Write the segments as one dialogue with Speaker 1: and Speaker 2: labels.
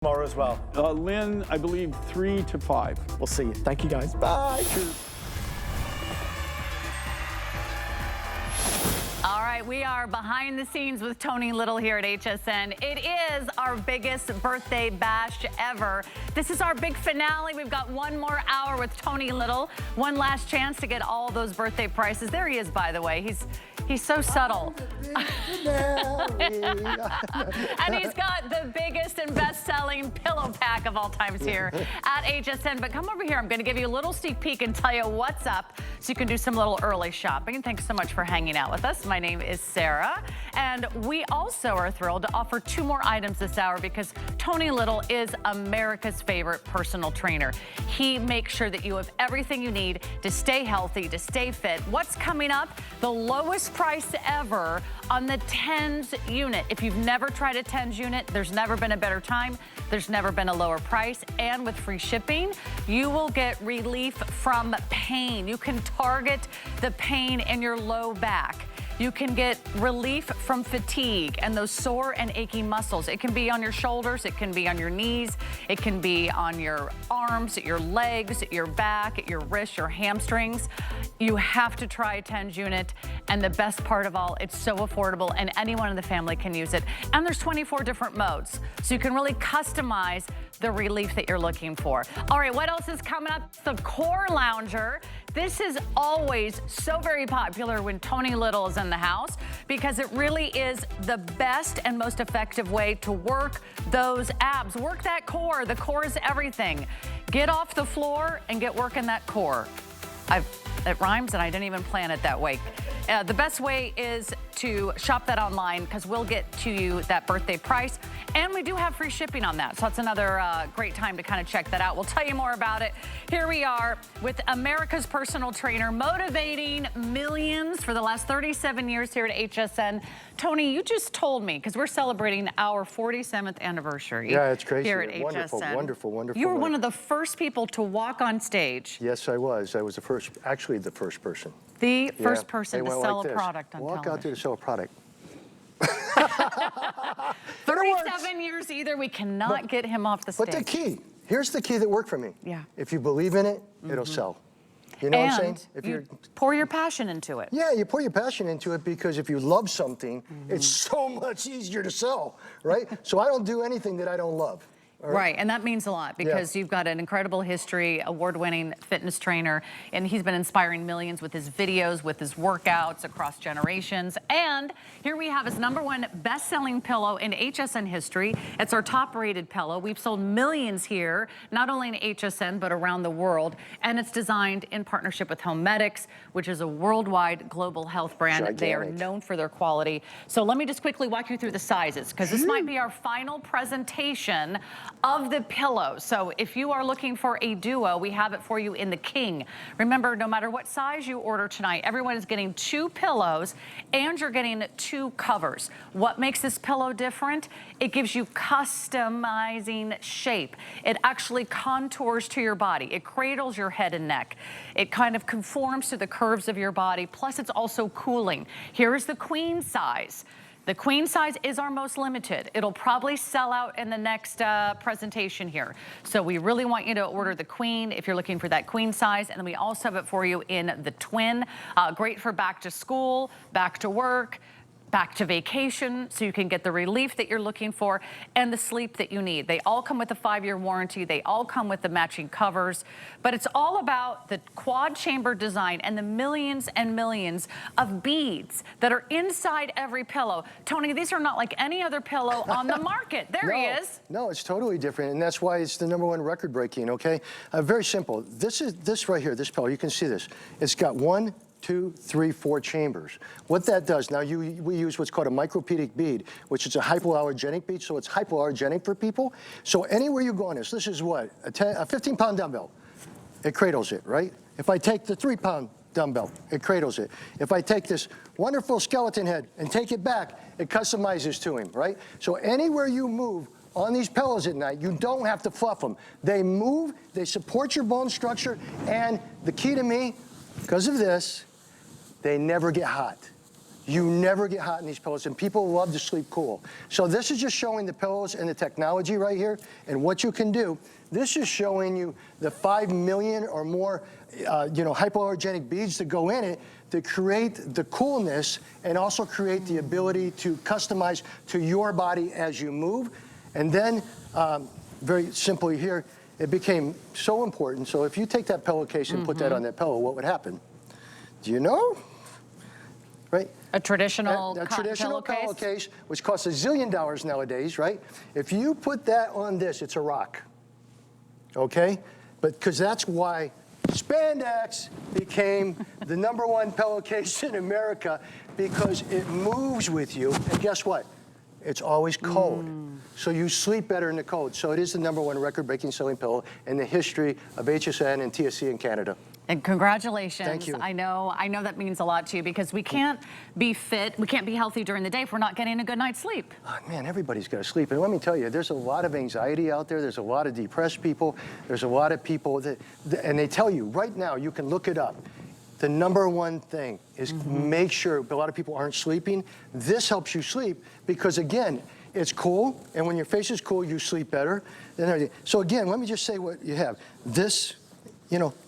Speaker 1: Tomorrow as well.
Speaker 2: Lynn, I believe 3 to 5.
Speaker 1: We'll see you. Thank you, guys. Bye.
Speaker 3: All right, we are behind the scenes with Tony Little here at HSN. It is our biggest birthday bash ever. This is our big finale. We've got one more hour with Tony Little. One last chance to get all those birthday prices. There he is, by the way. He's so subtle. And he's got the biggest and best-selling pillow pack of all times here at HSN. But come over here. I'm going to give you a little sneak peek and tell you what's up so you can do some little early shopping. And thanks so much for hanging out with us. My name is Sarah. And we also are thrilled to offer 2 more items this hour because Tony Little is America's favorite personal trainer. He makes sure that you have everything you need to stay healthy, to stay fit. What's coming up? The lowest price ever on the TENS unit. If you've never tried a TENS unit, there's never been a better time. There's never been a lower price. And with free shipping, you will get relief from pain. You can target the pain in your low back. You can get relief from fatigue and those sore and achy muscles. It can be on your shoulders, it can be on your knees, it can be on your arms, your legs, your back, your wrists, your hamstrings. You have to try a TENS unit, and the best part of all, it's so affordable and anyone in the family can use it. And there's 24 different modes, so you can really customize the relief that you're looking for. All right, what else is coming up? The Core Lounger. This is always so very popular when Tony Little is in the house because it really is the best and most effective way to work those abs. Work that core. The core is everything. Get off the floor and get working that core. It rhymes and I didn't even plan it that way. The best way is to shop that online because we'll get to you that birthday price. And we do have free shipping on that. So that's another great time to kind of check that out. We'll tell you more about it. Here we are with America's personal trainer, motivating millions for the last 37 years here at HSN. Tony, you just told me, because we're celebrating our 47th anniversary.
Speaker 4: Yeah, it's crazy.
Speaker 3: Here at
Speaker 4: Wonderful,
Speaker 3: HSN.
Speaker 4: wonderful, wonderful.
Speaker 3: You were one of the first people to walk on stage.
Speaker 4: Yes, I was. I was the first, actually the first person.
Speaker 3: The first person to sell
Speaker 4: like
Speaker 3: a product on
Speaker 4: Walk
Speaker 3: television.
Speaker 4: out there to sell a product.
Speaker 3: 37 years either, we cannot get him off the stage.
Speaker 4: But the key, here's the key that worked for me.
Speaker 3: Yeah.
Speaker 4: If you believe in it, it'll sell. You know what I'm saying? If
Speaker 3: you pour your passion into it.
Speaker 4: Yeah, you pour your passion into it because if you love something, it's so much easier to sell, right? So I don't do anything that I don't love.
Speaker 3: Right, and that means a lot because you've got an incredible history, award-winning fitness trainer, and he's been inspiring millions with his videos, with his workouts across generations. And here we have his #1 best-selling pillow in HSN history. It's our top-rated pillow. We've sold millions here, not only in HSN, but around the world. And it's designed in partnership with Homedics, which is a worldwide global health brand.
Speaker 4: Gigantic.
Speaker 3: They are known for their quality. So let me just quickly walk you through the sizes, because this might be our final presentation of the pillow. So if you are looking for a duo, we have it for you in the king. Remember, no matter what size you order tonight, everyone is getting 2 pillows and you're getting 2 covers. What makes this pillow different? It gives you customizing shape. It actually contours to your body. It cradles your head and neck. It kind of conforms to the curves of your body. Plus it's also cooling. Here is the queen size. The queen size is our most limited. It'll probably sell out in the next presentation here. So we really want you to order the queen if you're looking for that queen size. And then we also have it for you in the twin. Great for back to school, back to work, back to vacation, so you can get the relief that you're looking for and the sleep that you need. They all come with a 5-year warranty. They all come with the matching covers, but it's all about the quad chamber design and the millions and millions of beads that are inside every pillow. Tony, these are not like any other pillow on the market. There he is.
Speaker 4: No, it's totally different, and that's why it's the #1 record breaking, okay? Very simple. This right here, this pillow, you can see this. It's got 1, 2, 3, 4 chambers. What that does, now we use what's called a micropedic bead, which is a hypoallergenic bead, so it's hypoallergenic for people. So anywhere you go on this is what, a 15-pound dumbbell, it cradles it, right? If I take the 3-pound dumbbell, it cradles it. If I take this wonderful skeleton head and take it back, it customizes to him, right? So anywhere you move on these pillows at night, you don't have to fluff them. They move, they support your bone structure, and the key to me, because of this, they never get hot. You never get hot in these pillows, and people love to sleep cool. So this is just showing the pillows and the technology right here and what you can do. This is showing you the 5 million or more hypoallergenic beads that go in it to create the coolness and also create the ability to customize to your body as you move. And then, very simply here, it became so important. So if you take that pillowcase and put that on that pillow, what would happen? Do you know? Right?
Speaker 3: A traditional
Speaker 4: pillowcase, which costs $1 zillion nowadays, right? If you put that on this, it's a rock. Okay? But because that's why spandex became the #1 pillowcase in America, because it moves with you. And guess what? It's always cold. So you sleep better in the cold. So it is the #1 record-breaking selling pillow in the history of HSN and TSC in Canada.
Speaker 3: And congratulations.
Speaker 4: Thank you.
Speaker 3: I know that means a lot to you, because we can't be fit, we can't be healthy during the day if we're not getting a good night's sleep.
Speaker 4: Oh, man, everybody's got to sleep. And let me tell you, there's a lot of anxiety out there. There's a lot of depressed people. There's a lot of people and they tell you right now, you can look it up. The #1 thing is make sure a lot of people aren't sleeping. This helps you sleep because, again, it's cool. And when your face is cool, you sleep better. So, again, let me just say what you have. This,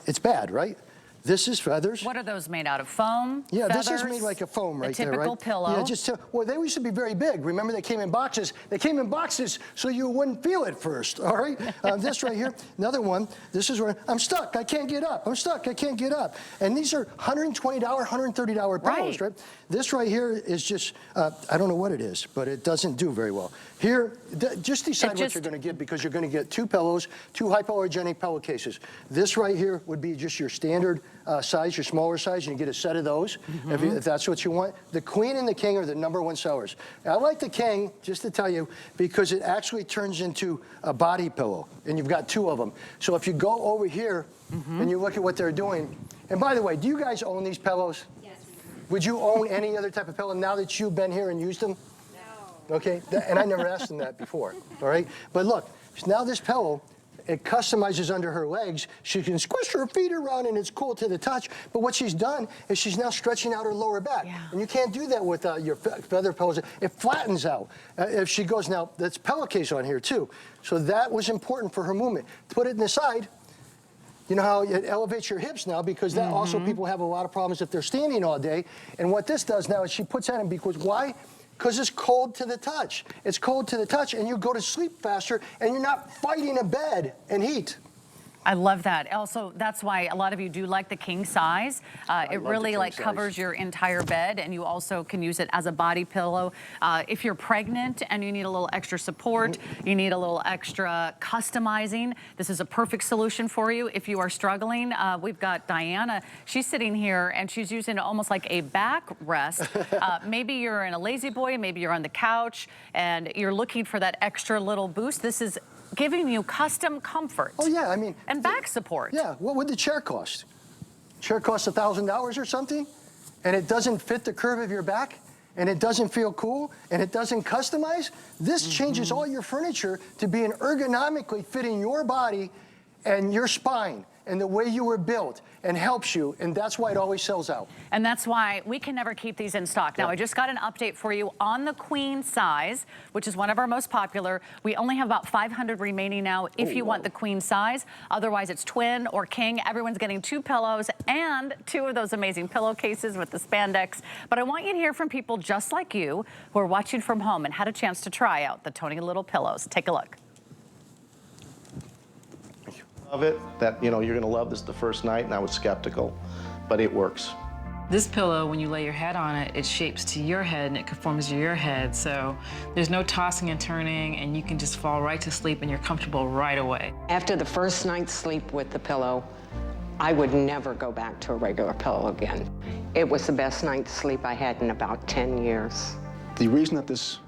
Speaker 4: it's bad, right? This is feathers.
Speaker 3: What are those made out of? Foam?
Speaker 4: Yeah,
Speaker 3: feathers,
Speaker 4: this is made like a foam right there, right?
Speaker 3: A typical pillow.
Speaker 4: Yeah, well, they used to be very big. Remember, they came in boxes. They came in boxes so you wouldn't feel it first, all right? This right here, another one. This is where I'm stuck. I can't get up. I'm stuck. I can't get up. And these are $120, $130 pillows, right? This right here is just, I don't know what it is, but it doesn't do very well. Here, just decide what you're going to get, because you're going to get 2 pillows, 2 hypoallergenic pillowcases. This right here would be just your standard size, your smaller size, and you get a set of those if that's what you want. The Queen and the King are the #1 sellers. I like the King, just to tell you, because it actually turns into a body pillow, and you've got 2 of them. So if you go over here and you look at what they're doing, and by the way, do you guys own these pillows? Yes, we do. Would you own any other type of pillow now that you've been here and used them? No. Okay, and I never asked them that before, all right? But look, now this pillow, it customizes under her legs. She can squish her feet around and it's cool to the touch. But what she's done is she's now stretching out her lower back. Yeah. And you can't do that with your feather pillows. It flattens out. If she goes now, that's pillowcase on here too. So that was important for her movement. Put it in the side. You know how it elevates your hips now, because that also people have a lot of problems if they're standing all day. And what this does now is she puts that in, because why? Because it's cold to the touch. It's cold to the touch, and you go to sleep faster, and you're not fighting a bed and heat.
Speaker 3: I love that. Also, that's why a lot of you do like the king size. It really covers your entire bed, and you also can use it as a body pillow. If you're pregnant and you need a little extra support, you need a little extra customizing, this is a perfect solution for you. If you are struggling, we've got Diana. She's sitting here and she's using it almost like a backrest. Maybe you're in a lazy boy, maybe you're on the couch, and you're looking for that extra little boost. This is giving you custom comfort.
Speaker 4: Oh yeah, I mean.
Speaker 3: And back support.
Speaker 4: Yeah, what would the chair cost? Chair costs $1,000 or something, and it doesn't fit the curve of your back, and it doesn't feel cool, and it doesn't customize. This changes all your furniture to be an ergonomically fitting your body and your spine and the way you were built, and helps you, and that's why it always sells out.
Speaker 3: And that's why we can never keep these in stock. Now, I just got an update for you on the queen size, which is one of our most popular. We only have about 500 remaining now if you want the queen size. Otherwise, it's twin or king. Everyone's getting 2 pillows and 2 of those amazing pillowcases with the spandex. But I want you to hear from people just like you who are watching from home and had a chance to try out the Tony Little pillows. Take a look.
Speaker 5: Of it, that you're going to love this the first night, and I was skeptical, but it works.
Speaker 6: This pillow, when you lay your head on it, it shapes to your head and it conforms to your head, so there's no tossing and turning, and you can just fall right to sleep and you're comfortable right away.
Speaker 7: After the first night's sleep with the pillow, I would never go back to a regular pillow again. It was the best night's sleep I had in about 10 years.
Speaker 8: The reason that this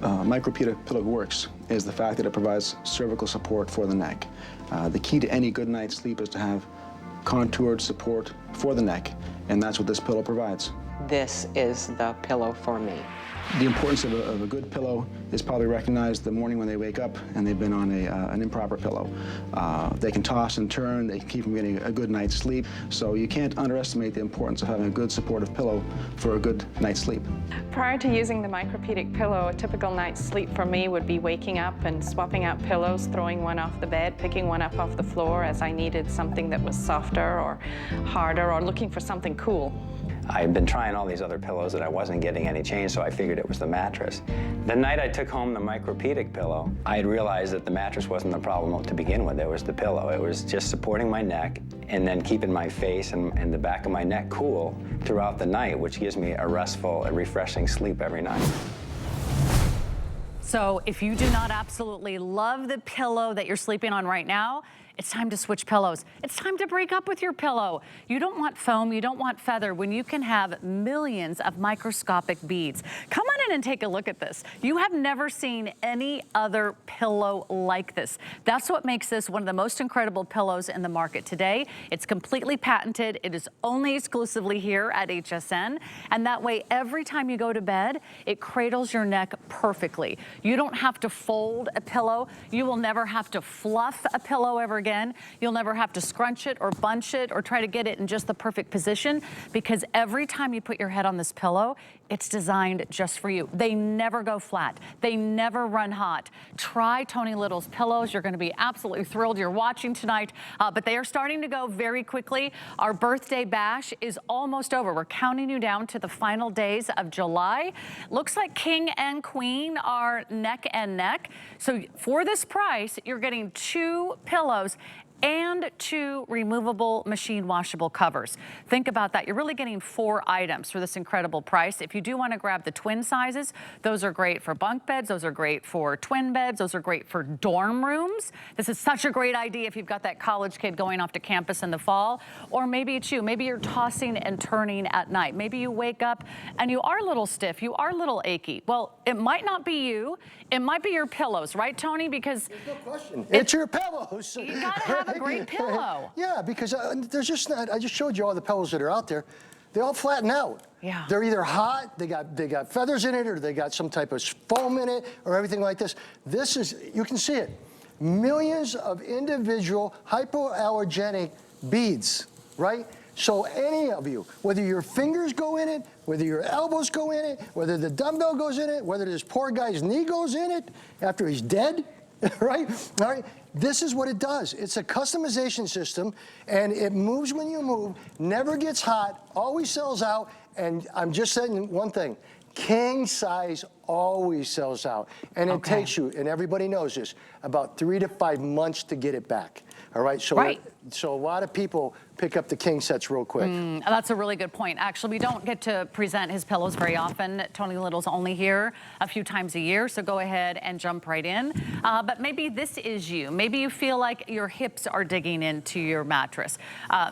Speaker 8: micropita pillow works is the fact that it provides cervical support for the neck. The key to any good night's sleep is to have contoured support for the neck, and that's what this pillow provides.
Speaker 7: this is the pillow for me.
Speaker 8: The importance of a good pillow is probably recognized the morning when they wake up and they've been on an improper pillow. They can toss and turn, they can keep from getting a good night's sleep, so you can't underestimate the importance of having a good supportive pillow for a good night's sleep.
Speaker 9: Prior to using the micropedic pillow, a typical night's sleep for me would be waking up and swapping out pillows, throwing one off the bed, picking one up off the floor as I needed something that was softer or harder, or looking for something cool.
Speaker 10: I'd been trying all these other pillows and I wasn't getting any change, so I figured it was the mattress. The night I took home the micropedic pillow, I had realized that the mattress wasn't the problem to begin with, it was the pillow. It was just supporting my neck and then keeping my face and the back of my neck cool throughout the night, which gives me a restful and refreshing sleep every night.
Speaker 3: So if you do not absolutely love the pillow that you're sleeping on right now, it's time to switch pillows. It's time to break up with your pillow. You don't want foam, you don't want feather when you can have millions of microscopic beads. Come on in and take a look at this. You have never seen any other pillow like this. That's what makes this one of the most incredible pillows in the market today. It's completely patented. It is only exclusively here at HSN. And that way, every time you go to bed, it cradles your neck perfectly. You don't have to fold a pillow. You will never have to fluff a pillow ever again. You'll never have to scrunch it or bunch it or try to get it in just the perfect position, because every time you put your head on this pillow, it's designed just for you. They never go flat. They never run hot. Try Tony Little's pillows. You're going to be absolutely thrilled. You're watching tonight, but they are starting to go very quickly. Our birthday bash is almost over. We're counting you down to the final days of July. Looks like King and Queen are neck and neck. So for this price, you're getting 2 pillows and 2 removable machine washable covers. Think about that. You're really getting 4 items for this incredible price. If you do want to grab the twin sizes, those are great for bunk beds. Those are great for twin beds. Those are great for dorm rooms. This is such a great idea if you've got that college kid going off to campus in the fall. Or maybe it's you. Maybe you're tossing and turning at night. Maybe you wake up and you are a little stiff. You are a little achy. Well, it might not be you. It might be your pillows, right, Tony? Because
Speaker 4: there's no question. It's your pillows.
Speaker 3: You gotta have a great pillow.
Speaker 4: Yeah, because there's just not, I just showed you all the pillows that are out there. They all flatten out.
Speaker 3: Yeah.
Speaker 4: They're either hot, they got feathers in it, or they got some type of foam in it, or everything like this. This is, you can see it. Millions of individual hypoallergenic beads, right? So any of you, whether your fingers go in it, whether your elbows go in it, whether the dumbbell goes in it, whether this poor guy's knee goes in it after he's dead, right? All right. This is what it does. It's a customization system, and it moves when you move, never gets hot, always sells out, and I'm just saying one thing. King size always sells out, and it takes you, and everybody knows this, about 3 to 5 months to get it back. All right, so so a lot of people pick up the king sets real quick.
Speaker 3: That's a really good point. Actually, we don't get to present his pillows very often. Tony Little's only here a few times a year, so go ahead and jump right in. But maybe this is you. Maybe you feel like your hips are digging into your mattress.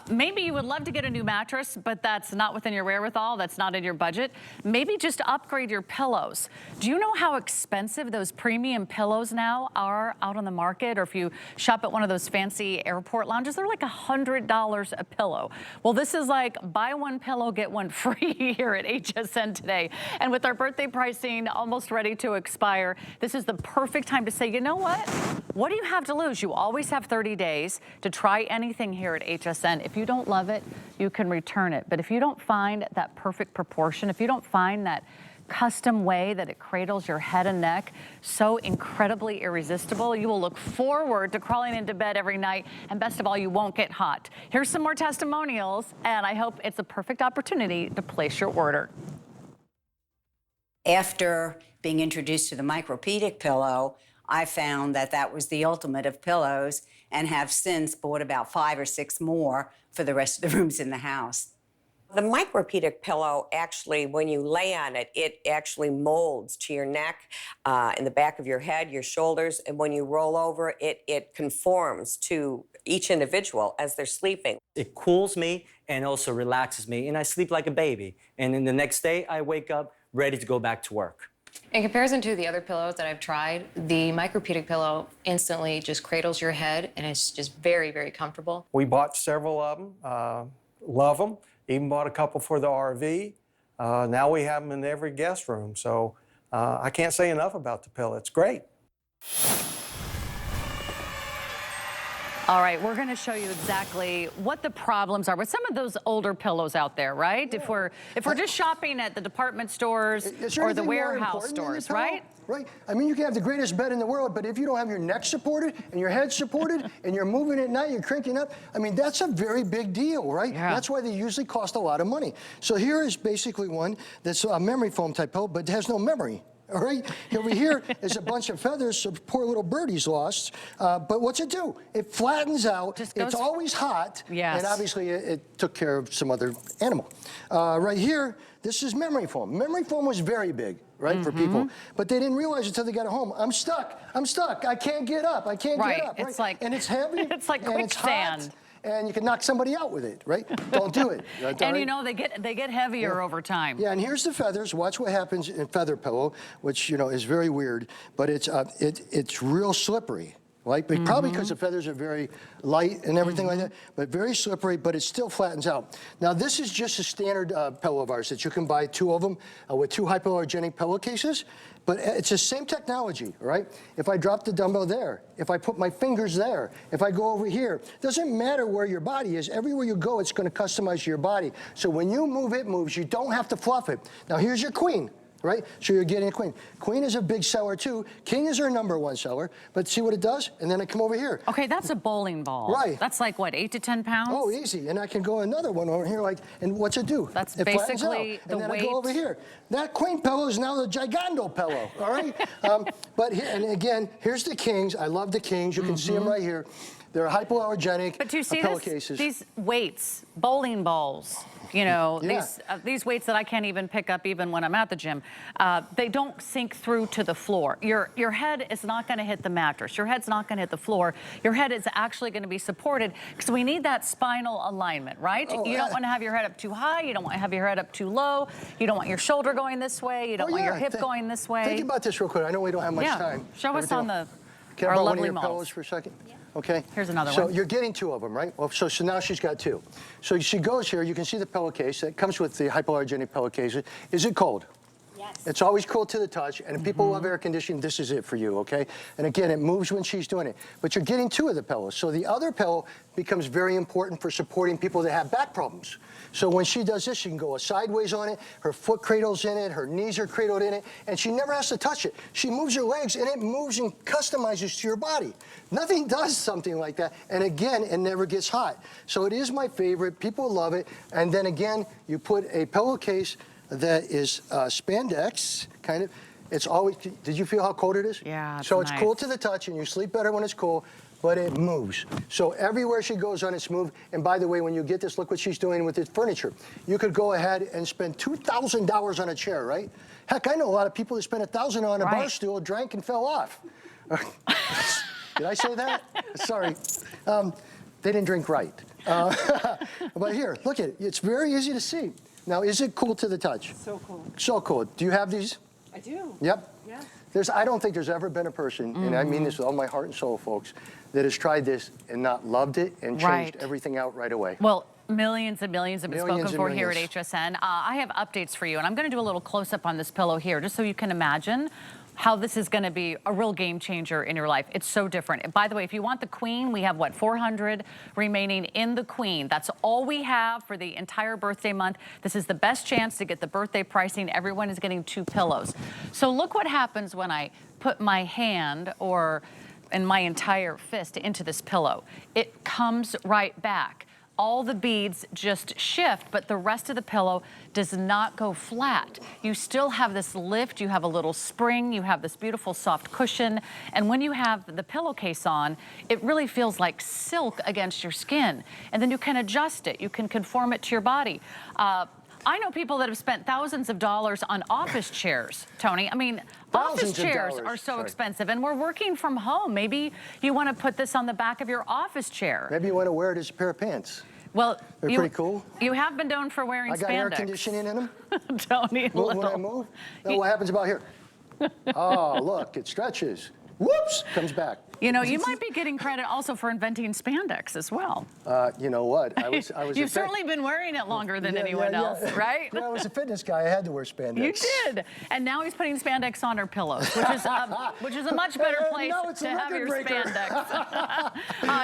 Speaker 3: Maybe you would love to get a new mattress, but that's not within your wherewithal. That's not in your budget. Maybe just upgrade your pillows. Do you know how expensive those premium pillows now are out on the market? Or if you shop at one of those fancy airport lounges, they're like $100 a pillow. Well, this is like buy one pillow, get one free here at HSN today. And with our birthday pricing almost ready to expire, this is the perfect time to say, you know what? What do you have to lose? You always have 30 days to try anything here at HSN. If you don't love it, you can return it. But if you don't find that perfect proportion, if you don't find that custom way that it cradles your head and neck so incredibly irresistible, you will look forward to crawling into bed every night, and best of all, you won't get hot. Here's some more testimonials, and I hope it's a perfect opportunity to place your order.
Speaker 11: After being introduced to the micropedic pillow, I found that that was the ultimate of pillows, and have since bought about 5 or 6 more for the rest of the rooms in the house.
Speaker 12: The micropedic pillow, actually, when you lay on it, it actually molds to your neck, in the back of your head, your shoulders, and when you roll over, it conforms to each individual as they're sleeping.
Speaker 13: It cools me and also relaxes me, and I sleep like a baby. And then the next day, I wake up ready to go back to work.
Speaker 14: In comparison to the other pillows that I've tried, the micropedic pillow instantly just cradles your head, and it's just very, very comfortable.
Speaker 2: We bought several of them, love them. Even bought a couple for the RV.
Speaker 15: Now we have them in every guest room. So I can't say enough about the pillow. It's great.
Speaker 3: All right, we're going to show you exactly what the problems are with some of those older pillows out there, right? Yeah. If we're just shopping at the department stores or the warehouse stores, right?
Speaker 4: Right. I mean, you can have the greatest bed in the world, but if you don't have your neck supported and your head supported and you're moving at night, you're cranking up, I mean, that's a very big deal, right? Yeah. That's why they usually cost a lot of money. So here is basically one that's a memory foam type pillow, but it has no memory. All right, over here is a bunch of feathers, so poor little birdie's lost. But what's it do? It flattens out. It's always hot. Yes. And obviously, it took care of some other animal. Right here, this is memory foam. Memory foam was very big, right, for people. But they didn't realize it until they got home. I'm stuck. I'm stuck. I can't get up. I can't get up. Right?
Speaker 3: It's like,
Speaker 4: and it's heavy.
Speaker 3: It's like quicksand.
Speaker 4: And you can knock somebody out with it, right? Don't do it.
Speaker 3: And you know, they get heavier over time.
Speaker 4: Yeah, and here's the feathers. Watch what happens in feather pillow, which, you know, is very weird, but it's real slippery. Right? Probably because the feathers are very light and everything like that, but very slippery, but it still flattens out. Now, this is just a standard pillow of ours that you can buy 2 of them with 2 hypoallergenic pillowcases, but it's the same technology, right? If I drop the dumbbell there, if I put my fingers there, if I go over here, doesn't matter where your body is. Everywhere you go, it's going to customize your body. So when you move, it moves. You don't have to fluff it. Now, here's your queen. Right? So you're getting a queen. Queen is a big seller too. King is our #1 seller, but see what it does? And then I come over here.
Speaker 3: Okay, that's a bowling ball.
Speaker 4: Right.
Speaker 3: That's like, what, 8 to 10 pounds?
Speaker 4: Oh, easy. And I can go another one over here, like, and what's it do?
Speaker 3: That's
Speaker 4: it
Speaker 3: basically the
Speaker 4: and then
Speaker 3: weight.
Speaker 4: I go over here. That queen pillow is now the gigando pillow, all right? But here, and again, here's the kings. I love the kings. You can see them right here. They're hypoallergenic.
Speaker 3: But do you see
Speaker 4: pillowcases.
Speaker 3: these weights, bowling balls, you know, these weights that I can't even pick up even when I'm at the gym, they don't sink through to the floor. Your head is not going to hit the mattress. Your head's not going to hit the floor. Your head is actually going to be supported because we need that spinal alignment, right? You don't want to have your head up too high. You don't want to have your head up too low. You don't want your shoulder going this way. You don't want your hip going this way.
Speaker 4: Think about this real quick. I know we don't have much time.
Speaker 3: Show us on the
Speaker 4: Can I borrow one of your pillows for a second? Yeah. Okay.
Speaker 3: Here's another
Speaker 4: one.
Speaker 3: So
Speaker 4: you're getting 2 of them, right? Well, so now she's got 2. So she goes here. You can see the pillowcase that comes with the hypoallergenic pillowcase. Is it cold? Yes. It's always cool to the touch, and if people love air conditioning, this is it for you, okay? And again, it moves when she's doing it. But you're getting 2 of the pillows. So the other pillow becomes very important for supporting people that have back problems. So when she does this, she can go sideways on it, her foot cradles in it, her knees are cradled in it, and she never has to touch it. She moves her legs, and it moves and customizes to your body. Nothing does something like that, and again, it never gets hot. So it is my favorite. People love it. And then again, you put a pillowcase that is spandex, kind of. It's always, did you feel how cold it is?
Speaker 3: Yeah,
Speaker 4: so it's cool to the touch, and you sleep better when it's cool, but it moves. So everywhere she goes on, it's moved. And by the way, when you get this, look what she's doing with this furniture. You could go ahead and spend $2,000 on a chair, right? Heck, I know a lot of people that spend $1,000 on a bar stool, drank, and fell off. Did I say that? Sorry. They didn't drink right. But here, look at it. It's very easy to see. Now, is it cool to the touch?
Speaker 16: So cool.
Speaker 4: So cool. Do you have these?
Speaker 16: I do.
Speaker 4: Yep.
Speaker 16: Yeah.
Speaker 4: I don't think there's ever been a person, and I mean this with all my heart and soul, folks, that has tried this and not loved it and changed everything out right away.
Speaker 3: Well, millions and millions have been spoken for here at HSN. I have updates for you, and I'm going to do a little close-up on this pillow here, just so you can imagine how this is going to be a real game changer in your life. It's so different. And by the way, if you want the queen, we have, what, 400 remaining in the queen. That's all we have for the entire birthday month. This is the best chance to get the birthday pricing. Everyone is getting 2 pillows. So look what happens when I put my hand and my entire fist into this pillow. It comes right back. All the beads just shift, but the rest of the pillow does not go flat. You still have this lift, you have a little spring, you have this beautiful soft cushion, and when you have the pillowcase on, it really feels like silk against your skin. And then you can adjust it, you can conform it to your body. I know people that have spent thousands of dollars on office chairs, Tony. I mean, office chairs are so expensive, and we're working from home. Maybe you want to put this on the back of your office chair.
Speaker 4: Maybe you want to wear it as a pair of pants.
Speaker 3: Well,
Speaker 4: they're pretty cool.
Speaker 3: You have been known for wearing spandex.
Speaker 4: I got air conditioning in them.
Speaker 3: Tony,
Speaker 4: when I move, what happens about here? Oh, look, it stretches. whoops, comes back.
Speaker 3: You know, you might be getting credit also for inventing spandex as well.
Speaker 4: You know what? I was
Speaker 3: You've certainly been wearing it longer than anyone else, right?
Speaker 4: Yeah, I was a fitness guy. I had to wear spandex.
Speaker 3: You did. And now he's putting spandex on our pillows, which is a much better place to have your spandex.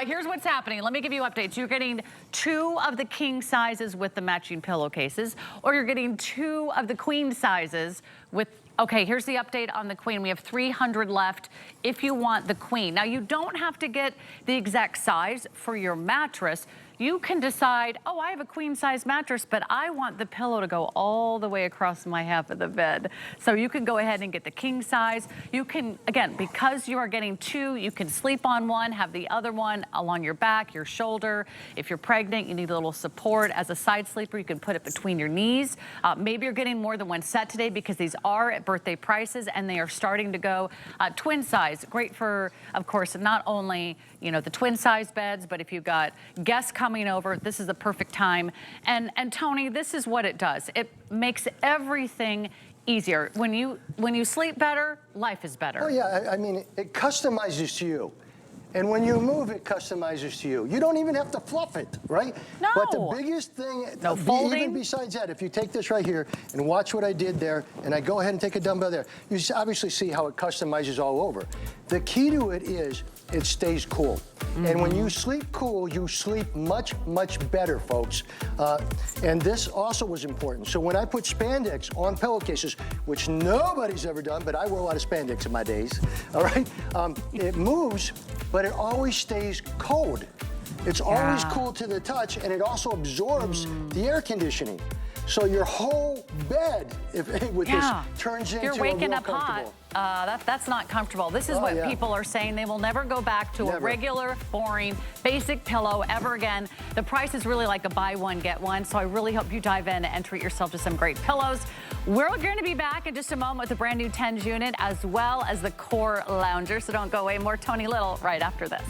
Speaker 3: Here's what's happening. Let me give you updates. You're getting 2 of the king sizes with the matching pillowcases, or you're getting 2 of the queen sizes with. Okay, here's the update on the queen. We have 300 left if you want the queen. Now, you don't have to get the exact size for your mattress. You can decide, oh, I have a queen size mattress, but I want the pillow to go all the way across my half of the bed. So you can go ahead and get the king size. You can, again, because you are getting 2, you can sleep on one, have the other one along your back, your shoulder. If you're pregnant, you need a little support. As a side sleeper, you can put it between your knees. Maybe you're getting more than one set today because these are at birthday prices and they are starting to go twin size. Great for, of course, not only, you know, the twin size beds, but if you've got guests coming over, this is the perfect time. And Tony, this is what it does. It makes everything easier. When you sleep better, life is better.
Speaker 4: Oh yeah, I mean, it customizes to you. And when you move, it customizes to you. You don't even have to fluff it, right?
Speaker 3: No.
Speaker 4: But the biggest thing,
Speaker 3: no folding.
Speaker 4: even besides that, if you take this right here and watch what I did there, and I go ahead and take a dumbbell there, you obviously see how it customizes all over. The key to it is it stays cool. And when you sleep cool, you sleep much, much better, folks. And this also was important. So when I put spandex on pillowcases, which nobody's ever done, but I wore a lot of spandex in my days, all right? It moves, but it always stays cold. It's always cool to the touch, and it also absorbs the air conditioning. So your whole bed, with this, turns into
Speaker 3: You're waking
Speaker 4: a
Speaker 3: up hot. That's not comfortable. This is what people are saying. They will never go back to a regular, boring, basic pillow ever again. The price is really like a buy one, get one. So I really hope you dive in and treat yourself to some great pillows. We're going to be back in just a moment with the brand new Tens unit as well as the Core Lounger. So don't go away. More Tony Little right after this.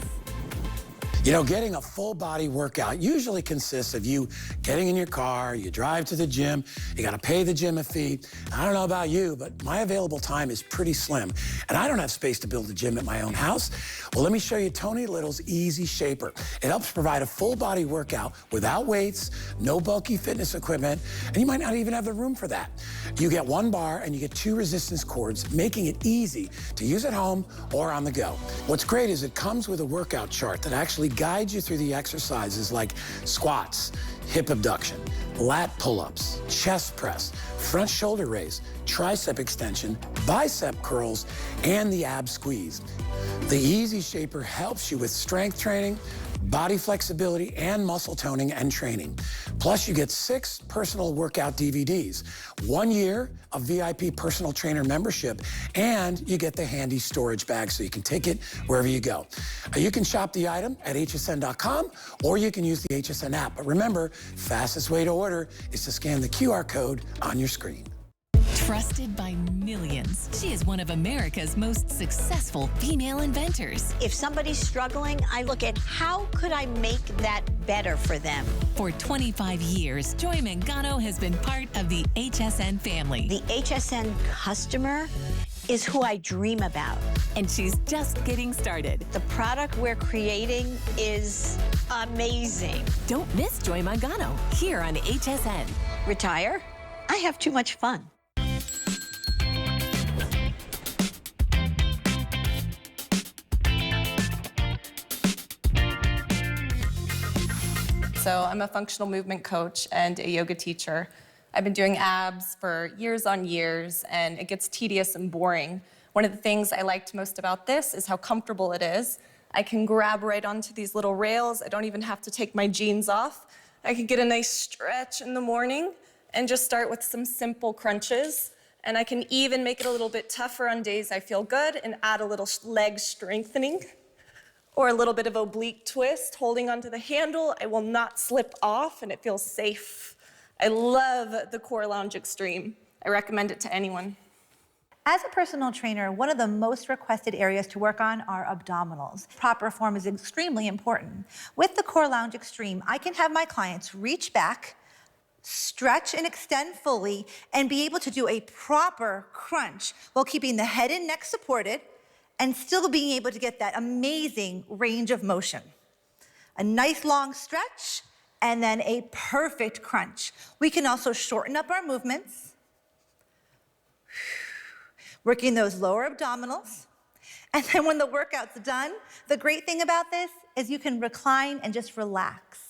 Speaker 16: You know, getting a full body workout usually consists of you getting in your car, you drive to the gym, you got to pay the gym a fee. I don't know about you, but my available time is pretty slim, and I don't have space to build a gym at my own house. Well, let me show you Tony Little's Easy Shaper. It helps provide a full body workout without weights, no bulky fitness equipment, and you might not even have the room for that. You get 1 bar and you get 2 resistance cords, making it easy to use at home or on the go. What's great is it comes with a workout chart that actually guides you through the exercises like squats, hip abduction, lat pull-ups, chest press, front shoulder raise, tricep extension, bicep curls, and the ab squeeze. The Easy Shaper helps you with strength training, body flexibility, and muscle toning and training. Plus, you get 6 personal workout DVDs, 1 year of VIP personal trainer membership, and you get the handy storage bag so you can take it wherever you go. You can shop the item at hsn.com, or you can use the HSN app. But remember, fastest way to order is to scan the QR code on your screen.
Speaker 17: Trusted by millions, she is one of America's most successful female inventors.
Speaker 18: If somebody's struggling, I look at how could I make that better for them.
Speaker 17: For 25 years, Joy Mangano has been part of the HSN family.
Speaker 18: The HSN customer is who I dream about.
Speaker 17: And she's just getting started.
Speaker 18: The product we're creating is amazing.
Speaker 17: Don't miss Joy Mangano here on HSN.
Speaker 18: Retire? I have too much fun.
Speaker 19: So I'm a functional movement coach and a yoga teacher. I've been doing abs for years on years, and it gets tedious and boring. One of the things I liked most about this is how comfortable it is. I can grab right onto these little rails. I don't even have to take my jeans off. I can get a nice stretch in the morning and just start with some simple crunches. And I can even make it a little bit tougher on days I feel good and add a little leg strengthening. Or a little bit of oblique twist, holding onto the handle. I will not slip off, and it feels safe. I love the Core Lounge Extreme. I recommend it to anyone.
Speaker 20: As a personal trainer, one of the most requested areas to work on are abdominals. Proper form is extremely important. With the Core Lounge Extreme, I can have my clients reach back, stretch and extend fully, and be able to do a proper crunch while keeping the head and neck supported and still being able to get that amazing range of motion. A nice long stretch, and then a perfect crunch. We can also shorten up our movements, working those lower abdominals. And then when the workout's done, the great thing about this is you can recline and just relax.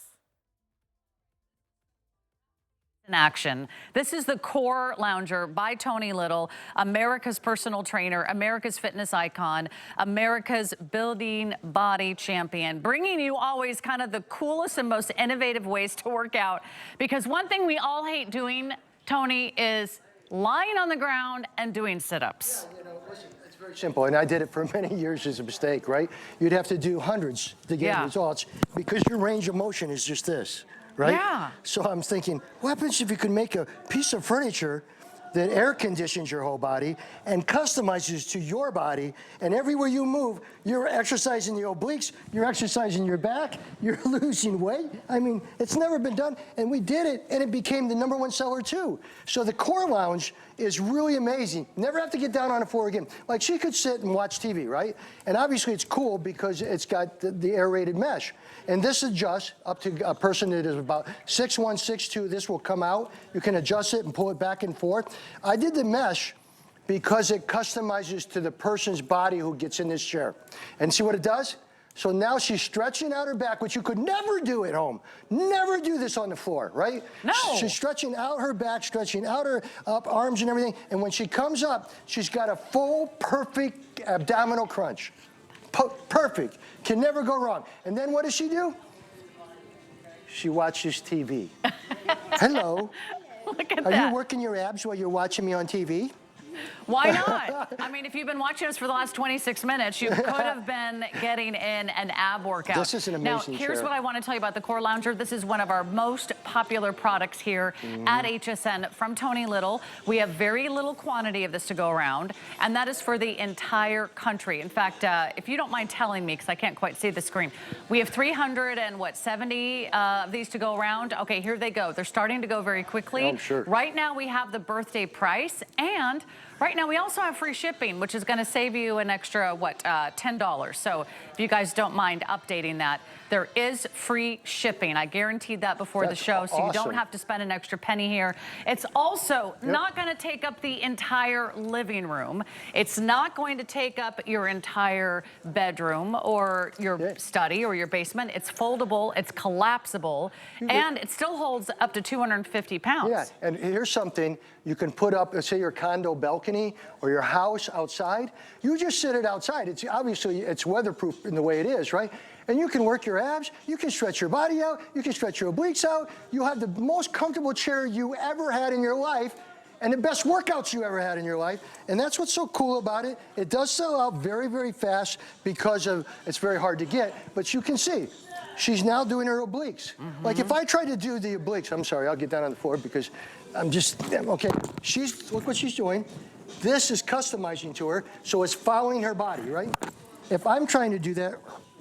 Speaker 3: In action. This is the Core Lounger by Tony Little, America's personal trainer, America's fitness icon, America's building body champion, bringing you always kind of the coolest and most innovative ways to work out. Because one thing we all hate doing, Tony, is lying on the ground and doing sit-ups.
Speaker 4: Yeah, listen, it's very simple, and I did it for many years as a mistake, right? You'd have to do hundreds to get results because your range of motion is just this. Right?
Speaker 3: Yeah.
Speaker 4: So I'm thinking, what happens if you could make a piece of furniture that air conditions your whole body and customizes to your body, and everywhere you move, you're exercising the obliques, you're exercising your back, you're losing weight. I mean, it's never been done, and we did it, and it became the #1 seller too. So the Core Lounge is really amazing. Never have to get down on the floor again. Like, she could sit and watch TV, right? And obviously it's cool because it's got the aerated mesh. And this adjusts up to a person that is about 6'1", 6'2". This will come out. You can adjust it and pull it back and forth. I did the mesh because it customizes to the person's body who gets in this chair. And see what it does? So now she's stretching out her back, which you could never do at home. Never do this on the floor, right?
Speaker 3: No.
Speaker 4: She's stretching out her back, stretching out her arms and everything. And when she comes up, she's got a full, perfect abdominal crunch. Perfect. Can never go wrong. And then what does she do? She watches TV. Hello.
Speaker 3: Look at
Speaker 4: Are
Speaker 3: that.
Speaker 4: you working your abs while you're watching me on TV?
Speaker 3: Why not? I mean, if you've been watching us for the last 26 minutes, you could have been getting in an ab workout.
Speaker 4: This is an amazing
Speaker 3: Now, here's
Speaker 4: chair.
Speaker 3: what I want to tell you about the Core Lounger. This is one of our most popular products here at HSN from Tony Little. We have very little quantity of this to go around, and that is for the entire country. In fact, if you don't mind telling me, because I can't quite see the screen, we have 370 of these to go around. Okay, here they go. They're starting to go very quickly.
Speaker 4: Oh, sure.
Speaker 3: Right now, we have the birthday price, and right now, we also have free shipping, which is going to save you an extra, what, $10. So if you guys don't mind updating that, there is free shipping. I guaranteed that before the show, so you don't have to spend an extra penny here. It's also not going to take up the entire living room. It's not going to take up your entire bedroom or your study or your basement. It's foldable, it's collapsible, and it still holds up to 250 pounds.
Speaker 4: Yeah, and here's something you can put up, let's say your condo balcony or your house outside. You just sit it outside. It's obviously, it's weatherproof in the way it is, right? And you can work your abs, you can stretch your body out, you can stretch your obliques out. You'll have the most comfortable chair you ever had in your life and the best workouts you ever had in your life. And that's what's so cool about it. It does sell out very, very fast because of, it's very hard to get, but you can see, she's now doing her obliques. Like if I try to do the obliques, I'm sorry, I'll get down on the floor because I'm just, okay. Look what she's doing. This is customizing to her, so it's following her body, right? If I'm trying to do that,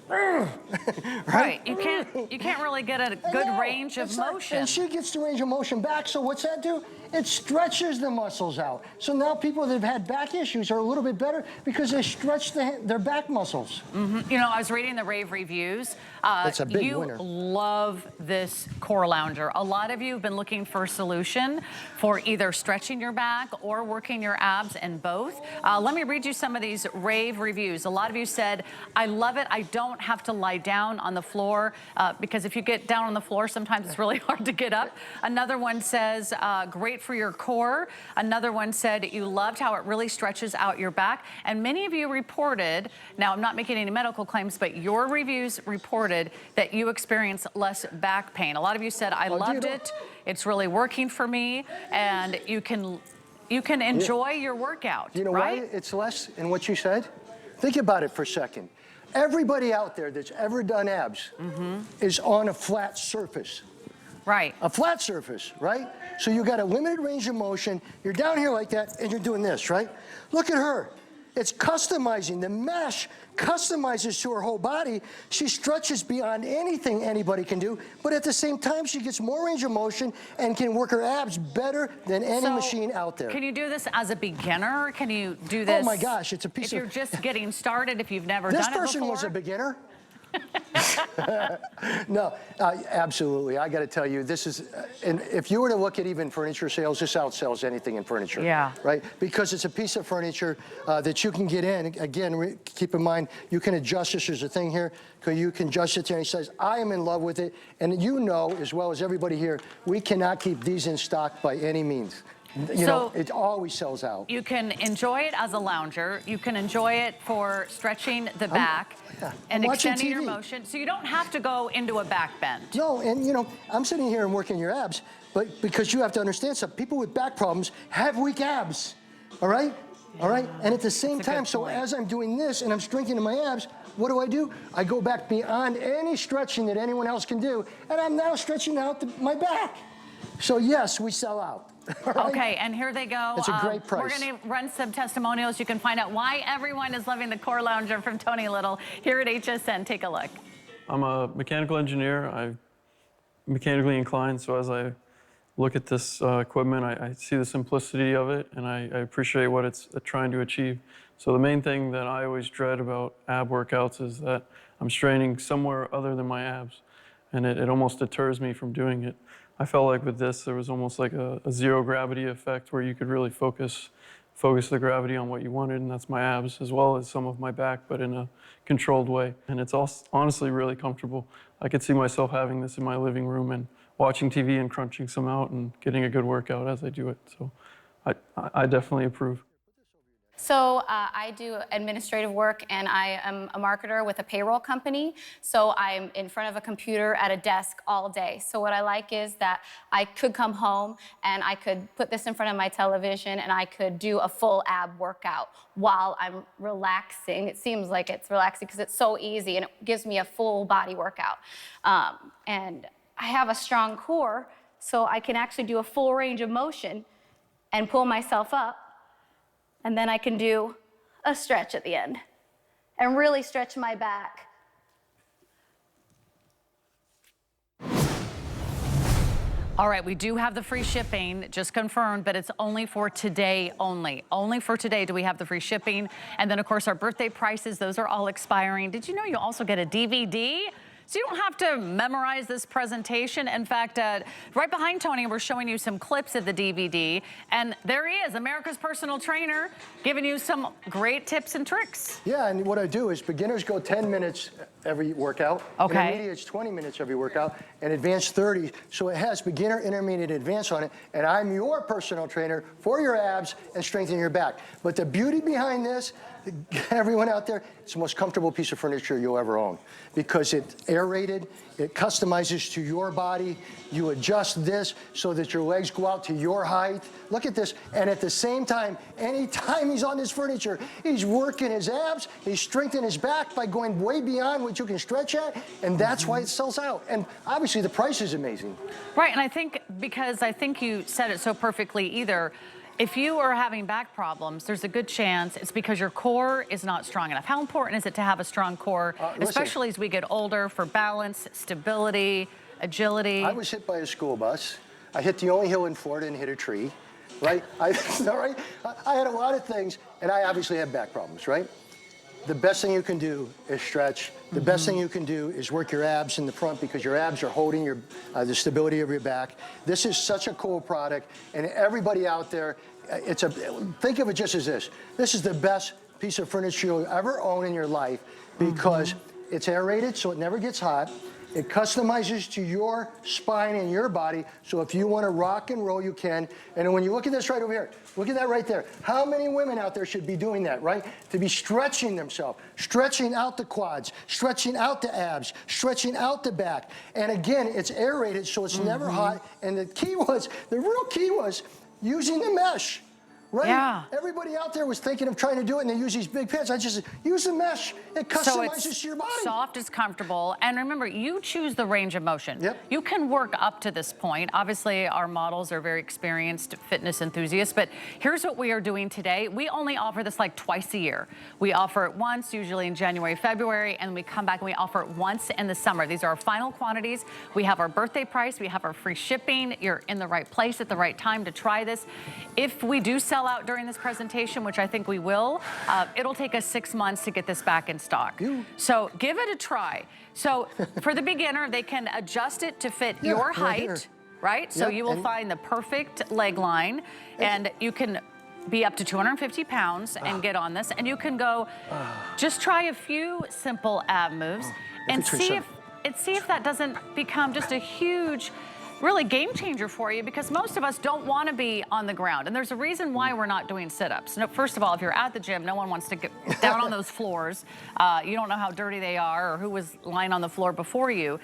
Speaker 3: right, you can't really get a good range of motion.
Speaker 4: And she gets the range of motion back, so what's that do? It stretches the muscles out. So now people that have had back issues are a little bit better because they stretch their back muscles.
Speaker 3: You know, I was reading the rave reviews.
Speaker 4: That's a big
Speaker 3: you
Speaker 4: winner.
Speaker 3: Love this Core Lounger. A lot of you have been looking for a solution for either stretching your back or working your abs, and both. Let me read you some of these rave reviews. A lot of you said, I love it. I don't have to lie down on the floor because if you get down on the floor, sometimes it's really hard to get up. Another one says, great for your core. Another one said you loved how it really stretches out your back. And many of you reported, now I'm not making any medical claims, but your reviews reported that you experience less back pain. A lot of you said, I loved it. It's really working for me. And you can enjoy your workout,
Speaker 4: You know why it's less in what you said? Think about it for a second. Everybody out there that's ever done abs is on a flat surface.
Speaker 3: Right.
Speaker 4: A flat surface, right? So you got a limited range of motion. You're down here like that, and you're doing this, right? Look at her. It's customizing. The mesh customizes to her whole body. She stretches beyond anything anybody can do, but at the same time, she gets more range of motion and can work her abs better than any machine out there.
Speaker 3: Can you do this as a beginner? Can you do this?
Speaker 4: Oh my gosh, it's a piece
Speaker 3: if you're just getting started, if you've never done it before?
Speaker 4: This person was a beginner. No, absolutely. I got to tell you, this is, and if you were to look at even furniture sales, this outsells anything in furniture.
Speaker 3: Yeah.
Speaker 4: Right? Because it's a piece of furniture that you can get in. Again, keep in mind, you can adjust this. There's a thing here. You can adjust it to any size. I am in love with it. And you know, as well as everybody here, we cannot keep these in stock by any means. You know, it always sells out.
Speaker 3: You can enjoy it as a lounger. You can enjoy it for stretching the back and extending your motion. So you don't have to go into a back bend.
Speaker 4: No, and you know, I'm sitting here and working your abs, but because you have to understand something, people with back problems have weak abs, all right? All right? And at the same time, so as I'm doing this and I'm strengthening my abs, what do? I go back beyond any stretching that anyone else can do, and I'm now stretching out my back. So yes, we sell out. Right?
Speaker 3: Okay, and here they go.
Speaker 4: It's a great price.
Speaker 3: We're going to run some testimonials. You can find out why everyone is loving the Core Lounger from Tony Little here at HSN. Take a look.
Speaker 21: I'm a mechanical engineer. I'm mechanically inclined, so as I look at this equipment, I see the simplicity of it, and I appreciate what it's trying to achieve. So the main thing that I always dread about ab workouts is that I'm straining somewhere other than my abs, and it almost deters me from doing it. I felt like with this, there was almost like a zero gravity effect where you could really focus the gravity on what you wanted, and that's my abs as well as some of my back, but in a controlled way. And it's honestly really comfortable. I could see myself having this in my living room and watching TV and crunching some out and getting a good workout as I do it. So I definitely approve.
Speaker 22: So I do administrative work, and I am a marketer with a payroll company. So I'm in front of a computer at a desk all day. So what I like is that I could come home and I could put this in front of my television and I could do a full ab workout while I'm relaxing. It seems like it's relaxing because it's so easy and it gives me a full body workout. And I have a strong core, so I can actually do a full range of motion and pull myself up. And then I can do a stretch at the end and really stretch my back.
Speaker 3: All right, we do have the free shipping, just confirmed, but it's only for today only. Only for today do we have the free shipping. And then, of course, our birthday prices, those are all expiring. Did you know you also get a DVD? So you don't have to memorize this presentation. In fact, right behind Tony, we're showing you some clips of the DVD. And there he is, America's personal trainer, giving you some great tips and tricks.
Speaker 4: Yeah, and what I do is beginners go 10 minutes every workout.
Speaker 3: Okay.
Speaker 4: Intermediates 20 minutes every workout, and advanced 30. So it has beginner, intermediate, advanced on it. And I'm your personal trainer for your abs and strengthening your back. But the beauty behind this, everyone out there, it's the most comfortable piece of furniture you'll ever own because it's aerated, it customizes to your body. You adjust this so that your legs go out to your height. Look at this. And at the same time, anytime he's on this furniture, he's working his abs, he's strengthening his back by going way beyond what you can stretch at, and that's why it sells out. And obviously the price is amazing.
Speaker 3: Right, and I think, because I think you said it so perfectly either, if you are having back problems, there's a good chance it's because your core is not strong enough. How important is it to have a strong core, especially as we get older, for balance, stability, agility?
Speaker 4: I was hit by a school bus. I hit the only hill in Florida and hit a tree, right? I had a lot of things, and I obviously have back problems, right? The best thing you can do is stretch. The best thing you can do is work your abs in the front because your abs are holding your the stability of your back. This is such a cool product, and everybody out there, think of it just as this. This is the best piece of furniture you'll ever own in your life because it's aerated, so it never gets hot. It customizes to your spine and your body, so if you want to rock and roll, you can. And when you look at this right over here, look at that right there. How many women out there should be doing that, right? To be stretching themselves, stretching out the quads, stretching out the abs, stretching out the back. And again, it's aerated, so it's never hot. And the real key was using the mesh. Right?
Speaker 3: Yeah.
Speaker 4: Everybody out there was thinking of trying to do it, and they use these big pads. I just use the mesh. It customizes to your body.
Speaker 3: Soft, it's comfortable, and remember, you choose the range of motion.
Speaker 4: Yep.
Speaker 3: You can work up to this point. Obviously, our models are very experienced fitness enthusiasts, but here's what we are doing today. We only offer this like twice a year. We offer it once, usually in January, February, and we come back and we offer it once in the summer. These are our final quantities. We have our birthday price. We have our free shipping. You're in the right place at the right time to try this. If we do sell out during this presentation, which I think we will, it'll take us 6 months to get this back in stock. So give it a try. So for the beginner, they can adjust it to fit your height, right? So you will find the perfect leg line, and you can be up to 250 pounds and get on this, and you can go, just try a few simple ab moves and see if that doesn't become just a huge, really game changer for you, because most of us don't want to be on the ground. And there's a reason why we're not doing sit-ups. No, first of all, if you're at the gym, no one wants to get down on those floors. You don't know how dirty they are or who was lying on the floor before you.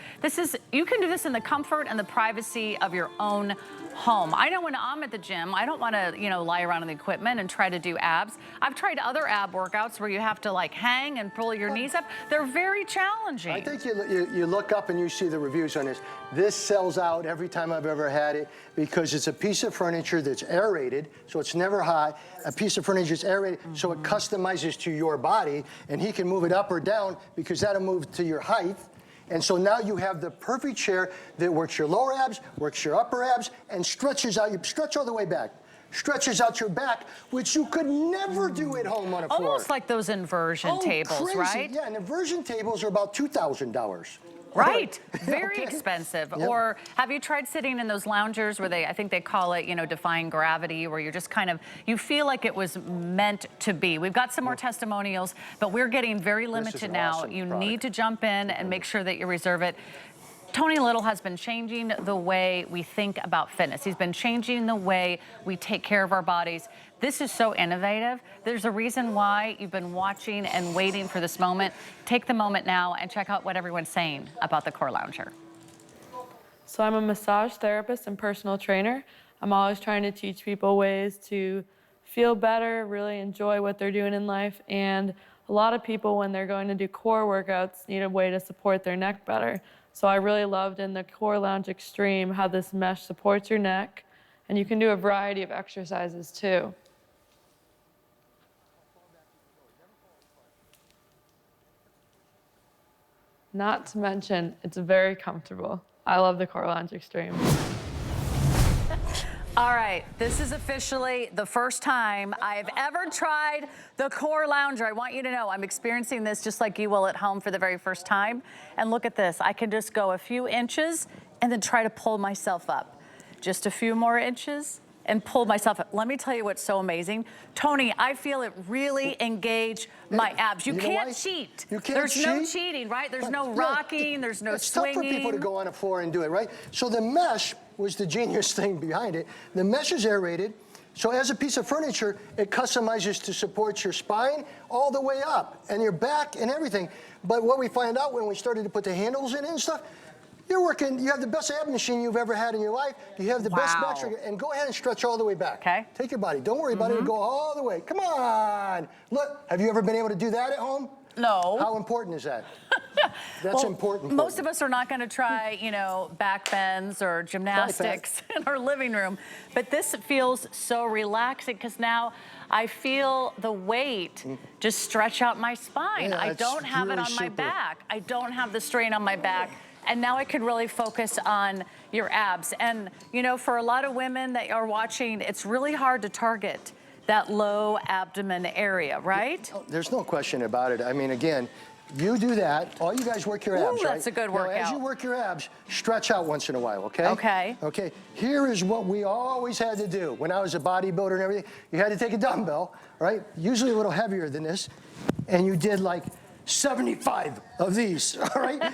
Speaker 3: You can do this in the comfort and the privacy of your own home. I know when I'm at the gym, I don't want to, lie around on the equipment and try to do abs. I've tried other ab workouts where you have to like hang and pull your knees up. They're very challenging.
Speaker 4: I think you look up and you see the reviews on this. This sells out every time I've ever had it because it's a piece of furniture that's aerated, so it's never hot. A piece of furniture that's aerated, so it customizes to your body, and he can move it up or down because that'll move to your height. And so now you have the perfect chair that works your lower abs, works your upper abs, and stretches out. You stretch all the way back. Stretches out your back, which you could never do at home on a floor.
Speaker 3: Almost like those inversion tables,
Speaker 4: crazy.
Speaker 3: right?
Speaker 4: Yeah, and inversion tables are about $2,000.
Speaker 3: Right, very expensive.
Speaker 4: Yep.
Speaker 3: Or have you tried sitting in those loungers where I think they call it, defying gravity, where you're just kind of, you feel like it was meant to be. We've got some more testimonials, but we're getting very limited now.
Speaker 4: Awesome
Speaker 3: you
Speaker 4: product.
Speaker 3: need to jump in and make sure that you reserve it. Tony Little has been changing the way we think about fitness. He's been changing the way we take care of our bodies. This is so innovative. There's a reason why you've been watching and waiting for this moment. Take the moment now and check out what everyone's saying about the Core Lounger.
Speaker 1: So I'm a massage therapist and personal trainer. I'm always trying to teach people ways to feel better, really enjoy what they're doing in life. And a lot of people, when they're going to do core workouts, need a way to support their neck better. So I really loved in the Core Lounge Extreme how this mesh supports your neck, and you can do a variety of exercises too. Not to mention, it's very comfortable. I love the Core Lounge Extreme.
Speaker 3: All right, this is officially the first time I've ever tried the Core Lounger. I want you to know I'm experiencing this just like you will at home for the very first time. And look at this, I can just go a few inches and then try to pull myself up. Just a few more inches and pull myself up. Let me tell you what's so amazing. Tony, I feel it really engage my abs. You can't cheat.
Speaker 4: You can't
Speaker 3: There's
Speaker 4: cheat.
Speaker 3: no cheating, right? There's no rocking, there's no swinging.
Speaker 4: It's tough for people to go on a floor and do it, right? So the mesh was the genius thing behind it. The mesh is aerated, so as a piece of furniture, it customizes to support your spine all the way up and your back and everything. But what we find out when we started to put the handles in it and stuff, you have the best ab machine you've ever had in your life. You have the best back strength, and go ahead and stretch all the way back. Okay. Take your body. Don't worry about it. Go all the way. Come on. Look, have you ever been able to do that at home?
Speaker 3: No.
Speaker 4: How important is that? That's important.
Speaker 3: Most of us are not going to try, back bends or gymnastics in our living room. But this feels so relaxing because now I feel the weight just stretch out my spine.
Speaker 4: Yeah,
Speaker 3: I don't have
Speaker 4: really
Speaker 3: it on my
Speaker 4: super.
Speaker 3: back. I don't have the strain on my back. And now I can really focus on your abs. And, for a lot of women that are watching, it's really hard to target that low abdomen area, right?
Speaker 4: There's no question about it. I mean, again, you do that. All you guys work your abs, right?
Speaker 3: That's a good
Speaker 4: Now,
Speaker 3: workout.
Speaker 4: as you work your abs, stretch out once in a while, okay?
Speaker 3: Okay.
Speaker 4: Okay. Here is what we always had to do. When I was a bodybuilder and everything, you had to take a dumbbell, right? Usually a little heavier than this. And you did like 75 of these, all right?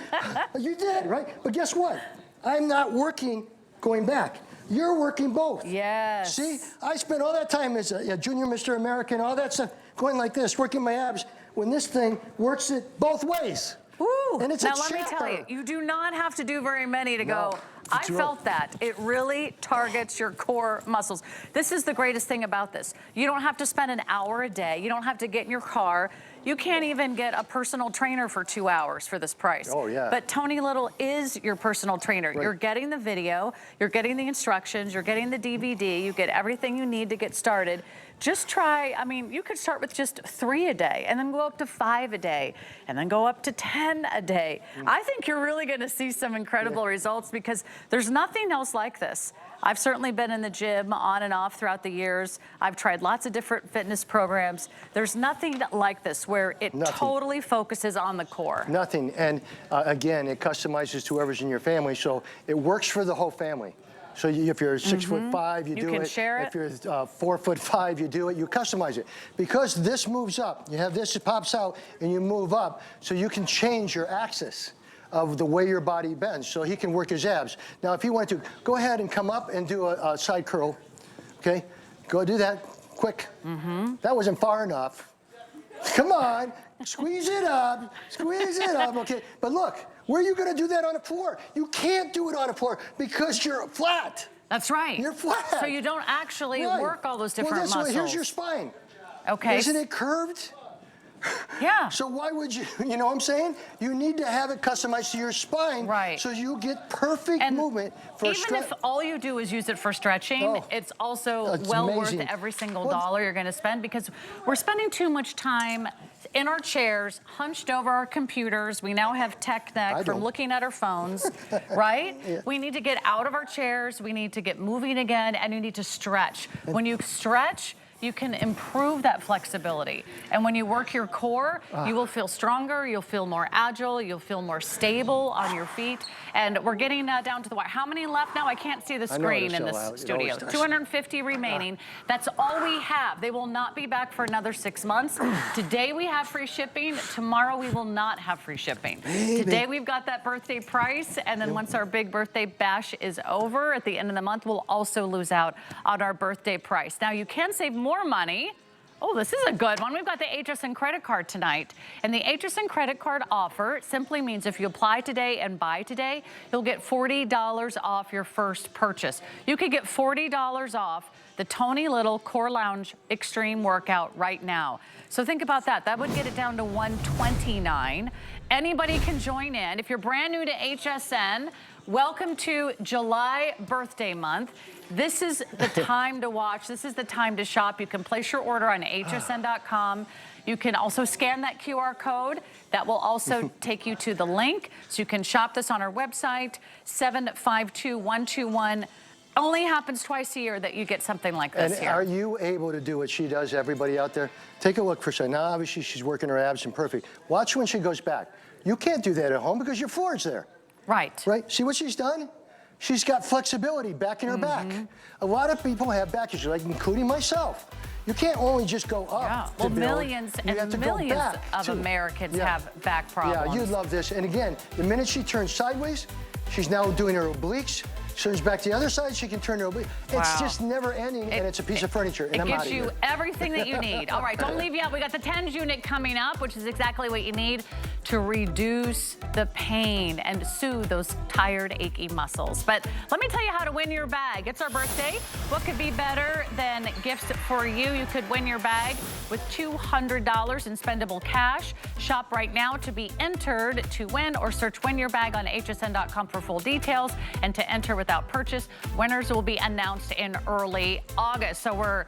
Speaker 4: You did, right? But guess what? I'm not working going back. You're working both.
Speaker 3: Yes.
Speaker 4: See, I spent all that time as a junior Mr. American, all that stuff, going like this, working my abs, when this thing works it both ways.
Speaker 3: Woo, Woo!
Speaker 4: And it's
Speaker 3: now
Speaker 4: a
Speaker 3: let me tell you,
Speaker 4: chipper.
Speaker 3: you do not have to do very many to
Speaker 4: No,
Speaker 3: go. I
Speaker 4: it's real.
Speaker 3: felt that. It really targets your core muscles. This is the greatest thing about this. You don't have to spend an hour a day. You don't have to get in your car. You can't even get a personal trainer for 2 hours for this price.
Speaker 4: Oh, yeah.
Speaker 3: But Tony Little is your personal trainer.
Speaker 4: Right.
Speaker 3: You're getting the video, you're getting the instructions, you're getting the DVD, you get everything you need to get started. Just try, I mean, you could start with just 3 a day and then go up to 5 a day and then go up to 10 a day. I think you're really gonna see some incredible results because there's nothing else like this. I've certainly been in the gym on and off throughout the years. I've tried lots of different fitness programs. There's nothing like this where it totally focuses on the core.
Speaker 4: Nothing. And again, it customizes to whoever's in your family, so it works for the whole family. So if you're 6'5", you do
Speaker 3: can
Speaker 4: it.
Speaker 3: share it.
Speaker 4: If you're 4'5", you do it. You customize it. Because this moves up, you have this, it pops out, and you move up, so you can change your axis of the way your body bends, so he can work his abs. Now, if he wanted to, go ahead and come up and do a side curl, okay? Go do that, quick. That wasn't far enough. Come on, squeeze it up, okay? But look, where are you gonna do that on the floor? You can't do it on the floor because you're flat.
Speaker 3: That's right.
Speaker 4: You're flat.
Speaker 3: So you don't actually work all those different
Speaker 4: well,
Speaker 3: muscles.
Speaker 4: Here's your spine.
Speaker 3: Okay.
Speaker 4: Isn't it curved?
Speaker 3: Yeah.
Speaker 4: So why would you know what I'm saying? You need to have it customized to your spine.
Speaker 3: Right.
Speaker 4: So you get perfect movement for
Speaker 3: Even if all you do is use it for stretching, it's also
Speaker 4: It's
Speaker 3: well
Speaker 4: amazing.
Speaker 3: worth every single dollar you're going to spend because we're spending too much time in our chairs, hunched over our computers. We now have tech neck from looking at our phones, right?
Speaker 4: Yeah.
Speaker 3: We need to get out of our chairs. We need to get moving again, and you need to stretch. When you stretch, you can improve that flexibility. And when you work your core, you will feel stronger, you'll feel more agile, you'll feel more stable on your feet. And we're getting down to the wire. How many left now? I can't see the screen in this studio. 250 remaining. That's all we have. They will not be back for another 6 months. Today we have free shipping. Tomorrow we will not have free shipping. Today we've got that birthday price, and then once our big birthday bash is over at the end of the month, we'll also lose out on our birthday price. Now you can save more money. Oh, this is a good one. We've got the HSN credit card tonight. And the HSN credit card offer simply means if you apply today and buy today, you'll get $40 off your first purchase. You could get $40 off the Tony Little Core Lounge Extreme Workout right now. So think about that. That would get it down to $129. Anybody can join in. If you're brand new to HSN, welcome to July birthday month. This is the time to watch. This is the time to shop. You can place your order on hsn.com. You can also scan that QR code. That will also take you to the link. So you can shop this on our website, 752-121. Only happens twice a year that you get something like this
Speaker 4: and
Speaker 3: here.
Speaker 4: are you able to do what she does, everybody out there? Take a look for a second. Now, obviously, she's working her abs and perfect. Watch when she goes back. You can't do that at home because your floor is there.
Speaker 3: Right.
Speaker 4: Right? See what she's done? She's got flexibility back in her back. A lot of people have back issues, like including myself. You can't only just go up.
Speaker 3: Well,
Speaker 4: to build.
Speaker 3: millions
Speaker 4: You have
Speaker 3: and
Speaker 4: to go
Speaker 3: millions
Speaker 4: back,
Speaker 3: of
Speaker 4: too.
Speaker 3: Americans have back problems.
Speaker 4: Yeah, you'd love this. And again, the minute she turns sideways, she's now doing her obliques. Turns back to the other side, she can turn her obliques. It's just never ending, and it's a piece of furniture, and I'm out
Speaker 3: It
Speaker 4: of
Speaker 3: gives you
Speaker 4: here.
Speaker 3: everything that you need. All right, don't leave yet. We got the TENS unit coming up, which is exactly what you need to reduce the pain and soothe those tired, achy muscles. But let me tell you how to win your bag. It's our birthday. What could be better than gifts for you? You could win your bag with $200 in spendable cash. Shop right now to be entered to win, or search Win Your Bag on hsn.com for full details. And to enter without purchase, winners will be announced in early August. So we're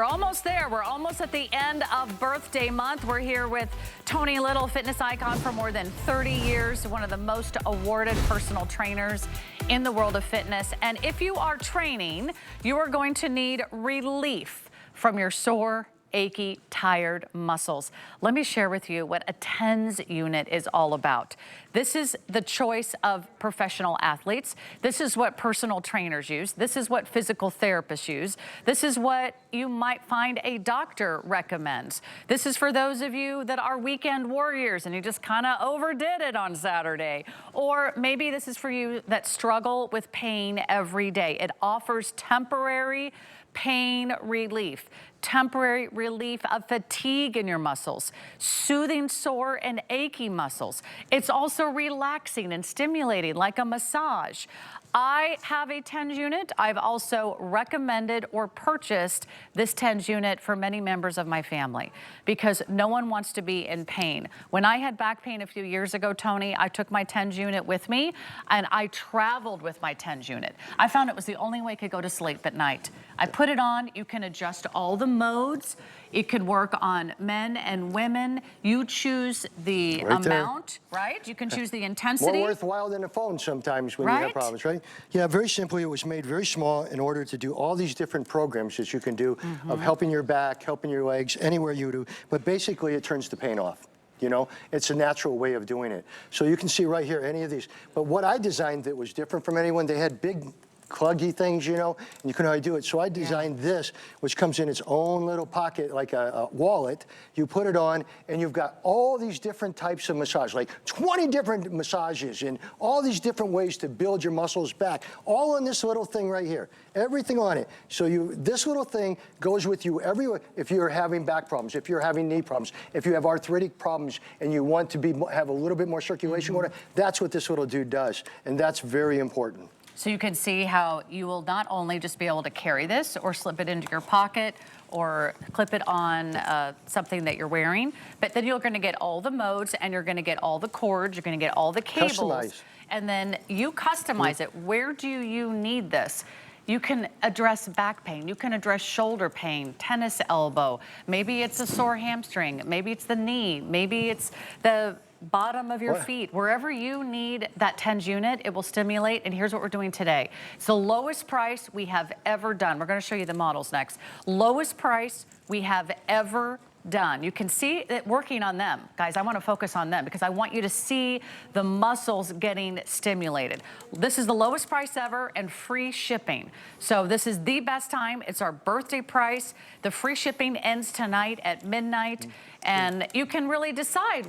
Speaker 3: almost there. We're almost at the end of birthday month. We're here with Tony Little, fitness icon for more than 30 years, one of the most awarded personal trainers in the world of fitness. And if you are training, you are going to need relief from your sore, achy, tired muscles. Let me share with you what a TENS unit is all about. This is the choice of professional athletes. This is what personal trainers use. This is what physical therapists use. This is what you might find a doctor recommends. This is for those of you that are weekend warriors and you just kind of overdid it on Saturday. Or maybe this is for you that struggle with pain every day. It offers temporary pain relief, temporary relief of fatigue in your muscles, soothing sore and achy muscles. It's also relaxing and stimulating like a massage. I have a TENS unit. I've also recommended or purchased this TENS unit for many members of my family because no one wants to be in pain. When I had back pain a few years ago, Tony, I took my TENS unit with me and I traveled with my TENS unit. I found it was the only way I could go to sleep at night. I put it on. You can adjust all the modes. It can work on men and women. You choose the amount, right? You can choose the intensity.
Speaker 4: More worthwhile than a phone sometimes when you have problems, right? Yeah, very simply, it was made very small in order to do all these different programs that you can do of helping your back, helping your legs, anywhere you do. But basically, it turns the pain off. You know, it's a natural way of doing it. So you can see right here, any of these. But what I designed that was different from anyone, they had big cluggy things, you know, and you couldn't really do it. So I designed this, which comes in its own little pocket, like a wallet. You put it on, and you've got all these different types of massage, like 20 different massages, and all these different ways to build your muscles back, all on this little thing right here. Everything on it. So this little thing goes with you everywhere. If you're having back problems, if you're having knee problems, if you have arthritic problems, and you want to have a little bit more circulation, that's what this little dude does, and that's very important.
Speaker 3: So you can see how you will not only just be able to carry this or slip it into your pocket or clip it on something that you're wearing, but then you're going to get all the modes and you're going to get all the cords, you're going to get all the cables.
Speaker 4: Customize.
Speaker 3: And then you customize it. Where do you need this? You can address back pain. You can address shoulder pain, tennis elbow. Maybe it's a sore hamstring. Maybe it's the knee. Maybe it's the bottom of your feet. Wherever you need that TENS unit, it will stimulate. And here's what we're doing today. It's the lowest price we have ever done. We're going to show you the models next. Lowest price we have ever done. You can see it working on them. Guys, I want to focus on them because I want you to see the muscles getting stimulated. This is the lowest price ever and free shipping. So this is the best time. It's our birthday price. The free shipping ends tonight at midnight. And you can really decide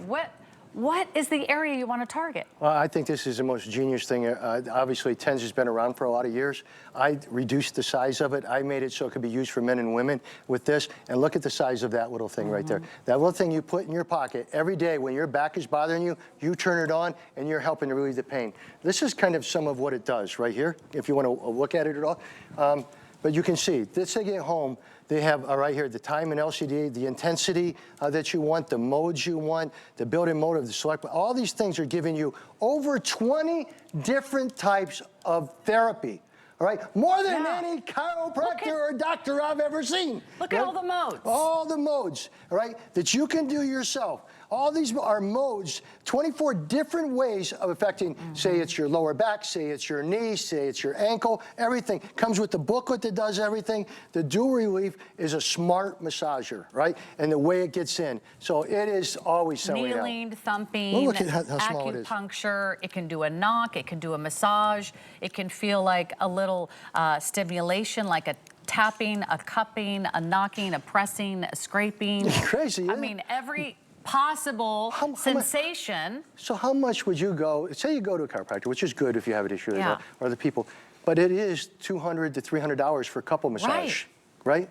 Speaker 3: what is the area you want to target?
Speaker 4: Well, I think this is the most genius thing. Obviously, TENS has been around for a lot of years. I reduced the size of it. I made it so it could be used for men and women with this. And look at the size of that little thing right there. That little thing you put in your pocket every day when your back is bothering you, you turn it on and you're helping to relieve the pain. This is kind of some of what it does right here, if you want to look at it at all. But you can see, this thing at home, they have right here the time and LCD, the intensity that you want, the modes you want, the built-in mode of the select. All these things are giving you over 20 different types of therapy. All right, more than any chiropractor or doctor I've ever seen.
Speaker 3: Look at all the modes.
Speaker 4: All the modes, all right, that you can do yourself. All these are modes, 24 different ways of affecting, say it's your lower back, say it's your knee, say it's your ankle, everything. Comes with the booklet that does everything. The Dual Relief is a smart massager, right? And the way it gets in. So it is always selling out.
Speaker 3: Kneeling, thumping,
Speaker 4: well, look at how small it is.
Speaker 3: Acupuncture. It can do a knock. It can do a massage. It can feel like a little stimulation, like a tapping, a cupping, a knocking, a pressing, a scraping.
Speaker 4: It's crazy,
Speaker 3: I mean, every possible sensation.
Speaker 4: So how much would you go, say you go to a chiropractor, which is good if you have an issue or the people, but it is $200 to $300 for a couple massage, right?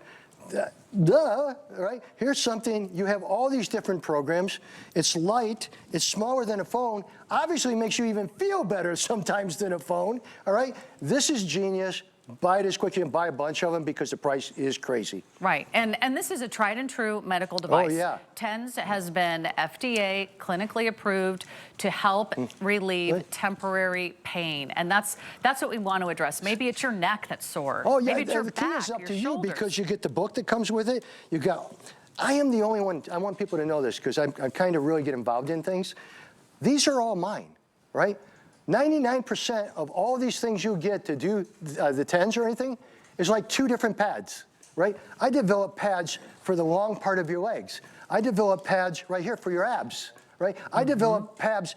Speaker 4: Right? Here's something, you have all these different programs. It's light, it's smaller than a phone, obviously makes you even feel better sometimes than a phone, all right? This is genius. Buy it as quickly and buy a bunch of them because the price is crazy.
Speaker 3: Right, and this is a tried and true medical device.
Speaker 4: Oh, yeah.
Speaker 3: TENS has been FDA clinically approved to help relieve temporary pain, and that's what we want to address. Maybe it's your neck that's sore.
Speaker 4: Oh, yeah,
Speaker 3: maybe it's your
Speaker 4: the key
Speaker 3: back,
Speaker 4: is up
Speaker 3: your
Speaker 4: to you
Speaker 3: shoulders.
Speaker 4: because you get the book that comes with it. You got, I am the only one, I want people to know this because I kind of really get involved in things. These are all mine, right? 99% of all these things you get to do the TENS or anything is like 2 different pads, right? I develop pads for the long part of your legs. I develop pads right here for your abs, right? I developed pads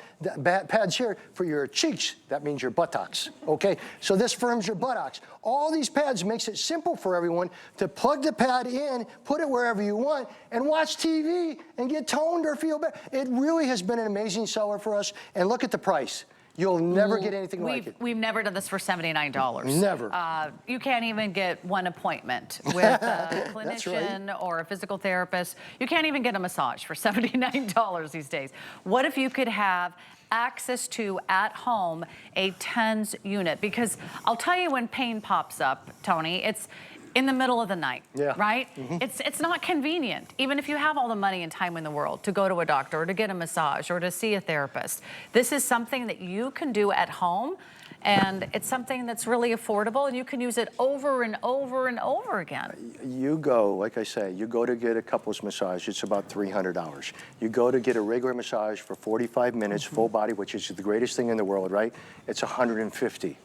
Speaker 4: here for your cheeks. That means your buttocks, okay? So this firms your buttocks. All these pads makes it simple for everyone to plug the pad in, put it wherever you want, and watch TV and get toned or feel better. It really has been an amazing seller for us, and look at the price. You'll never get anything like it.
Speaker 3: We've never done this for $79.
Speaker 4: Never.
Speaker 3: You can't even get one appointment with a clinician or a physical therapist. You can't even get a massage for $79 these days. What if you could have access to, at home, a TENS unit? Because I'll tell you when pain pops up, Tony, it's in the middle of the night, right? It's not convenient, even if you have all the money and time in the world to go to a doctor or to get a massage or to see a therapist. This is something that you can do at home, and it's something that's really affordable, and you can use it over and over and over again.
Speaker 4: You go, like I say, you go to get a couples massage, it's about $300. You go to get a regular massage for 45 minutes, full body, which is the greatest thing in the world, right? It's $150.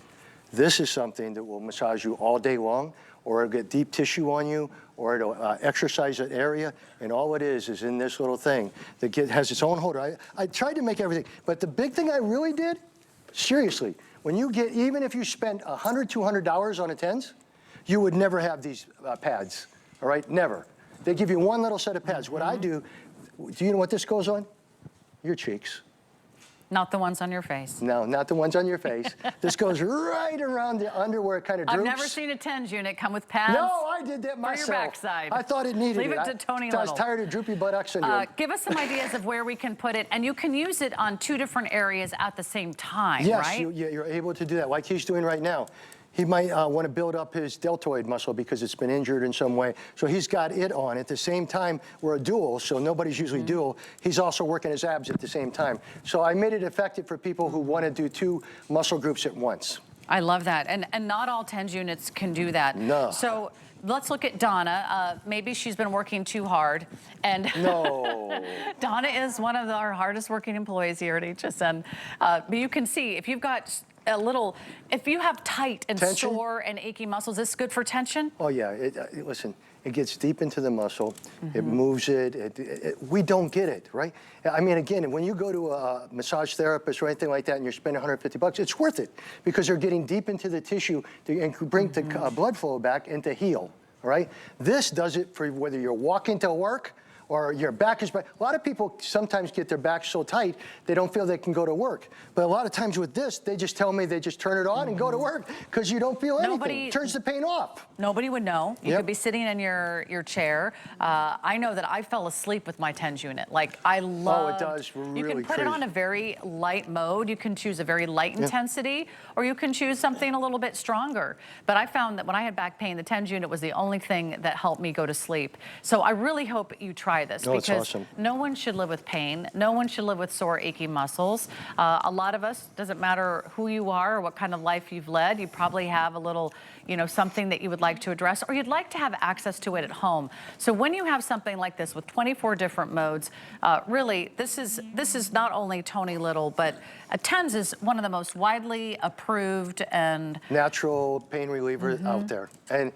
Speaker 4: This is something that will massage you all day long, or it'll get deep tissue on you, or it'll exercise that area, and all it is in this little thing that has its own holder. I tried to make everything, but the big thing I really did, seriously, when you get, even if you spend $100, $200 on a TENS, you would never have these pads, all right? Never. They give you one little set of pads. What I do you know what this goes on? Your cheeks.
Speaker 3: Not the ones on your face.
Speaker 4: No, not the ones on your face. This goes right around the under where it kind of droops.
Speaker 3: I've never seen a TENS unit come with pads.
Speaker 4: No, I did that myself.
Speaker 3: For your backside.
Speaker 4: I thought it needed
Speaker 3: Leave
Speaker 4: it.
Speaker 3: it to Tony Little.
Speaker 4: I was tired of droopy buttocks syndrome.
Speaker 3: Give us some ideas of where we can put it, and you can use it on 2 different areas at the same time, right?
Speaker 4: Yes, you're able to do that, like he's doing right now. He might want to build up his deltoid muscle because it's been injured in some way. So he's got it on. At the same time, we're a dual, so nobody's usually dual. He's also working his abs at the same time. So I made it effective for people who want to do 2 muscle groups at once.
Speaker 3: I love that. And not all TENS units can do that.
Speaker 4: No.
Speaker 3: So let's look at Donna. Maybe she's been working too hard. And
Speaker 4: no.
Speaker 3: Donna is one of our hardest working employees here at HSN. But you can see, if you've got if you have tight and
Speaker 4: tension?
Speaker 3: sore and achy muscles, is this good for tension?
Speaker 4: Oh yeah, listen, it gets deep into the muscle, it moves it, we don't get it, right? I mean, again, when you go to a massage therapist or anything like that and you're spending $150, it's worth it because they're getting deep into the tissue and bring the blood flow back and to heal, all right? This does it for whether you're walking to work or your back is back. A lot of people sometimes get their back so tight, they don't feel they can go to work. But a lot of times with this, they just tell me they just turn it on and go to work because you don't feel anything. It turns the pain off.
Speaker 3: Nobody would know. You could be sitting in your chair. I know that I fell asleep with my TENS unit. Like, I love.
Speaker 4: Oh, it does really
Speaker 3: You can put it on a very light mode. You can choose a very light intensity, or you can choose something a little bit stronger. But I found that when I had back pain, the TENS unit was the only thing that helped me go to sleep. So I really hope you try this because no one should live with pain. No one should live with sore, achy muscles. A lot of us, doesn't matter who you are or what kind of life you've led, you probably have a little, something that you would like to address, or you'd like to have access to it at home. So when you have something like this with 24 different modes, really, this is not only Tony Little, but TENS is one of the most widely approved and
Speaker 4: natural pain reliever out there. And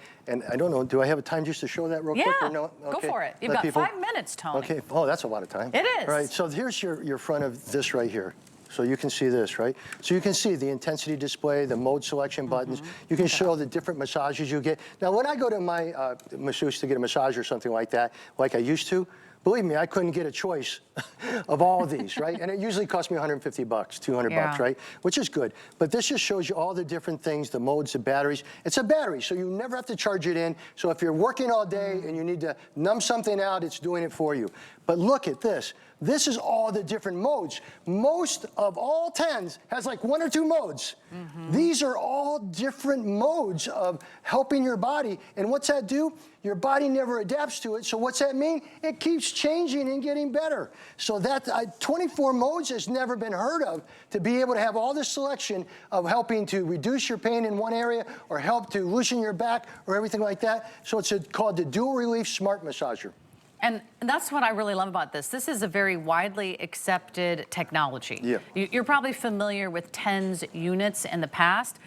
Speaker 4: I don't know, do I have a time just to show that real quick? Or no?
Speaker 3: Go for it. You've got 5 minutes, Tony.
Speaker 4: Okay, oh, that's a lot of time.
Speaker 3: It is.
Speaker 4: All right, so here's your front of this right here. So you can see this, right? So you can see the intensity display, the mode selection buttons. You can show the different massages you get. Now, when I go to my masseuse to get a massage or something like that, like I used to, believe me, I couldn't get a choice of all of these, right? And it usually cost me $150, $200, right? Which is good. But this just shows you all the different things, the modes, the batteries. It's a battery, so you never have to charge it in. So if you're working all day and you need to numb something out, it's doing it for you. But look at this. This is all the different modes. Most of all TENS has like 1 or 2 modes. These are all different modes of helping your body. And what's that do? Your body never adapts to it. So what's that mean? It keeps changing and getting better. So that 24 modes has never been heard of, to be able to have all this selection of helping to reduce your pain in one area or help to loosen your back or everything like that. So it's called the Dual Relief Smart Massager.
Speaker 3: And that's what I really love about this. This is a very widely accepted technology.
Speaker 4: Yeah.
Speaker 3: You're probably familiar with TENS units in the past.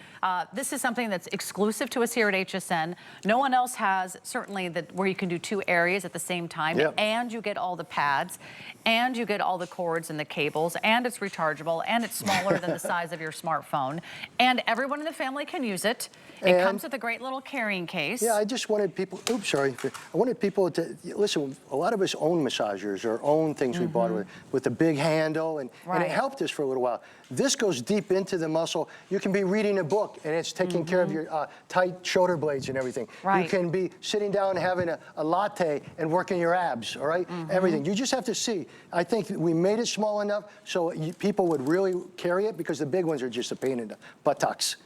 Speaker 3: This is something that's exclusive to us here at HSN. No one else has, certainly, where you can do 2 areas at the same time,
Speaker 4: Yep.
Speaker 3: and you get all the pads, and you get all the cords and the cables, and it's rechargeable, and it's smaller than the size of your smartphone, and everyone in the family can use it. It comes with a great little carrying case.
Speaker 4: Yeah, I just wanted people, oops, sorry. I wanted people to, listen, a lot of us own massagers or own things we bought with a big handle, and it helped us for a little while. This goes deep into the muscle. You can be reading a book, and it's taking care of your tight shoulder blades and everything.
Speaker 3: Right.
Speaker 4: You can be sitting down having a latte and working your abs, all right? Everything. You just have to see. I think we made it small enough so people would really carry it, because the big ones are just a pain in the buttocks.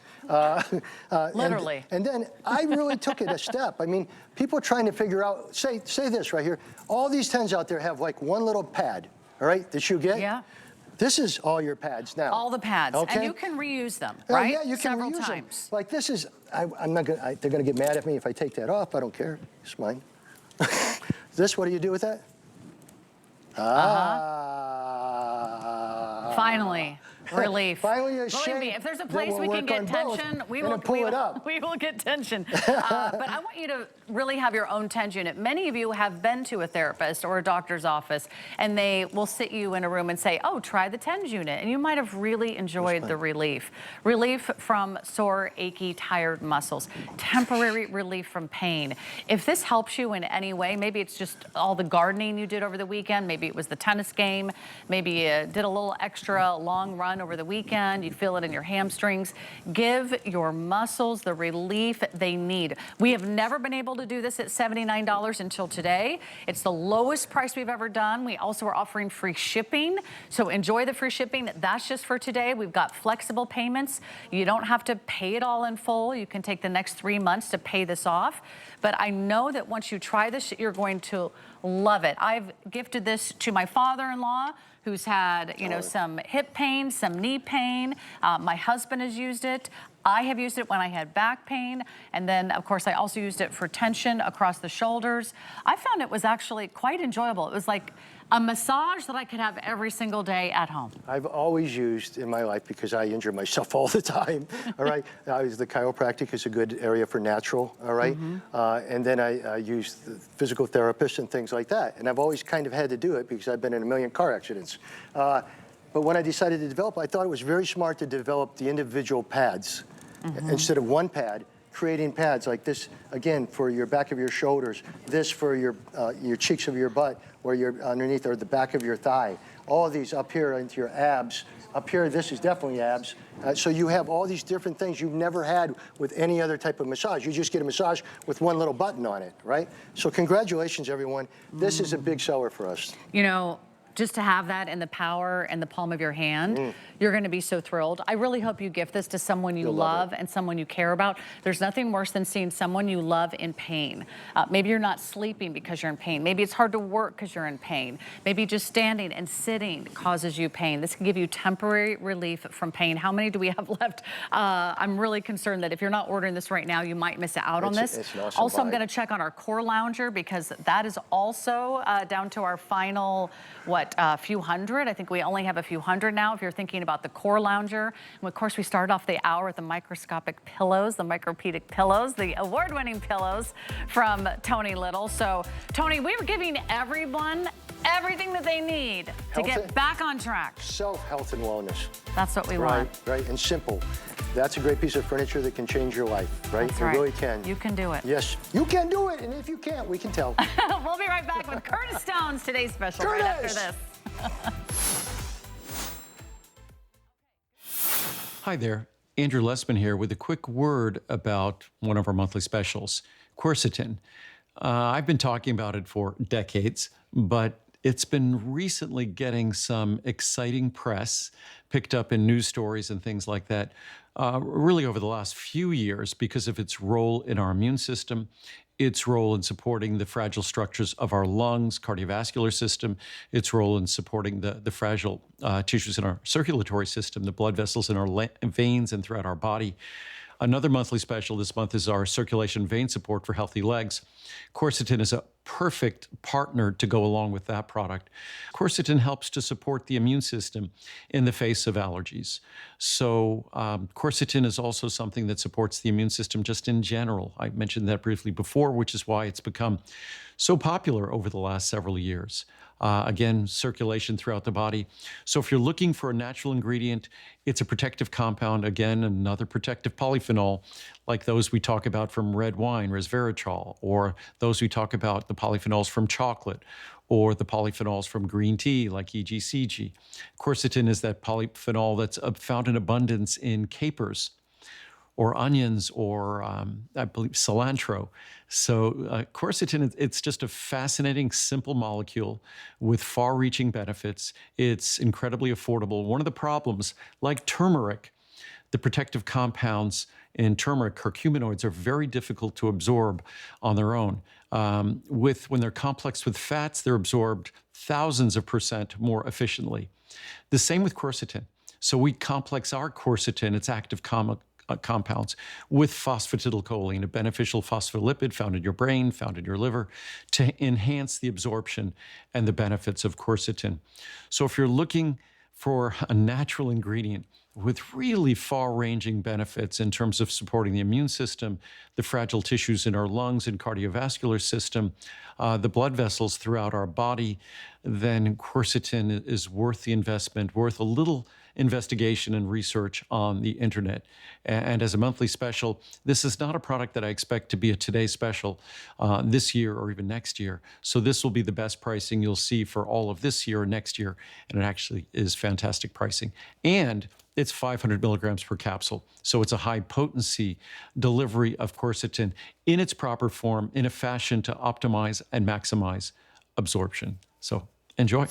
Speaker 3: Literally.
Speaker 4: And then I really took it a step. I mean, people are trying to figure out, say this right here. All these TENS out there have like one little pad, all right, that you get.
Speaker 3: Yeah.
Speaker 4: This is all your pads now.
Speaker 3: All the pads.
Speaker 4: Okay?
Speaker 3: And you can reuse them, right?
Speaker 4: Yeah, you can
Speaker 3: Several
Speaker 4: reuse
Speaker 3: times.
Speaker 4: them. Like this is, I'm not gonna, they're gonna get mad at me if I take that off. I don't care. It's mine. This, what do you do with that?
Speaker 3: Finally. Relief.
Speaker 4: Finally,
Speaker 3: Believe me, if there's a place we can get tension, we will get tension. But I want you to really have your own TENS unit. Many of you have been to a therapist or a doctor's office, and they will sit you in a room and say, oh, try the TENS unit. And you might have really enjoyed the relief. Relief from sore, achy, tired muscles. Temporary relief from pain. If this helps you in any way, maybe it's just all the gardening you did over the weekend, maybe it was the tennis game, maybe you did a little extra long run over the weekend, you feel it in your hamstrings. Give your muscles the relief they need. We have never been able to do this at $79 until today. It's the lowest price we've ever done. We also are offering free shipping, so enjoy the free shipping. That's just for today. We've got flexible payments. You don't have to pay it all in full. You can take the next 3 months to pay this off. But I know that once you try this, you're going to love it. I've gifted this to my father-in-law, who's had, some hip pain, some knee pain. My husband has used it. I have used it when I had back pain. And then, of course, I also used it for tension across the shoulders. I found it was actually quite enjoyable. It was like a massage that I could have every single day at home.
Speaker 4: I've always used in my life, because I injure myself all the time, all right? The chiropractic is a good area for natural, all right? And then I use the physical therapist and things like that. And I've always kind of had to do it because I've been in a million car accidents. But when I decided to develop, I thought it was very smart to develop the individual pads. Instead of one pad, creating pads like this, again, for your back of your shoulders, this for your cheeks of your butt, or your underneath, or the back of your thigh. All of these up here into your abs. Up here, this is definitely abs. So you have all these different things you've never had with any other type of massage. You just get a massage with one little button on it, right? So congratulations, everyone. This is a big seller for us.
Speaker 3: Just to have that in the power and the palm of your hand, you're going to be so thrilled. I really hope you gift this to someone you love and someone you care about. There's nothing worse than seeing someone you love in pain. Maybe you're not sleeping because you're in pain. Maybe it's hard to work because you're in pain. Maybe just standing and sitting causes you pain. This can give you temporary relief from pain. How many do we have left? I'm really concerned that if you're not ordering this right now, you might miss out on this.
Speaker 4: It's an awesome
Speaker 3: Also, I'm
Speaker 4: buy.
Speaker 3: going to check on our core lounger, because that is also down to our final, few hundred. I think we only have a few hundred now if you're thinking about the core lounger. And of course, we started off the hour with the microscopic pillows, the micropedic pillows, the award-winning pillows from Tony Little. So, Tony, we're giving everyone everything that they need to get back on track.
Speaker 4: Health and wellness.
Speaker 3: That's what we want.
Speaker 4: Right, and simple. That's a great piece of furniture that can change your life, right?
Speaker 3: That's
Speaker 4: It
Speaker 3: right.
Speaker 4: really can.
Speaker 3: You can do it.
Speaker 4: Yes, you can do it, and if you can't, we can tell.
Speaker 3: We'll be right back with Curtis Stone's Today's Special right after this.
Speaker 5: Hi there, Andrew Lessman here with a quick word about one of our monthly specials, quercetin. I've been talking about it for decades, but it's been recently getting some exciting press, picked up in news stories and things like that, really over the last few years because of its role in our immune system, its role in supporting the fragile structures of our lungs, cardiovascular system, its role in supporting the fragile tissues in our circulatory system, the blood vessels in our veins and throughout our body. Another monthly special this month is our circulation vein support for healthy legs. Quercetin is a perfect partner to go along with that product. Quercetin helps to support the immune system in the face of allergies. So quercetin is also something that supports the immune system just in general. I mentioned that briefly before, which is why it's become so popular over the last several years. Again, circulation throughout the body. So if you're looking for a natural ingredient, it's a protective compound, again, another protective polyphenol, like those we talk about from red wine, resveratrol, or those we talk about, the polyphenols from chocolate, or the polyphenols from green tea, like EGCG. Quercetin is that polyphenol that's found in abundance in capers, or onions, or I believe cilantro. So quercetin, it's just a fascinating, simple molecule with far-reaching benefits. It's incredibly affordable. One of the problems, like turmeric, the protective compounds in turmeric, curcuminoids, are very difficult to absorb on their own. When they're complexed with fats, they're absorbed thousands of % more efficiently. The same with quercetin. So we complex our quercetin, its active compounds, with phosphatidylcholine, a beneficial phospholipid found in your brain, found in your liver, to enhance the absorption and the benefits of quercetin. So if you're looking for a natural ingredient with really far-ranging benefits in terms of supporting the immune system, the fragile tissues in our lungs and cardiovascular system, the blood vessels throughout our body, then quercetin is worth the investment, worth a little investigation and research on the internet. And as a monthly special, this is not a product that I expect to be a Today special this year or even next year. So this will be the best pricing you'll see for all of this year or next year. And it actually is fantastic pricing. And it's 500 milligrams per capsule. So it's a high potency delivery of quercetin in its proper form, in a fashion to optimize and maximize absorption. So enjoy.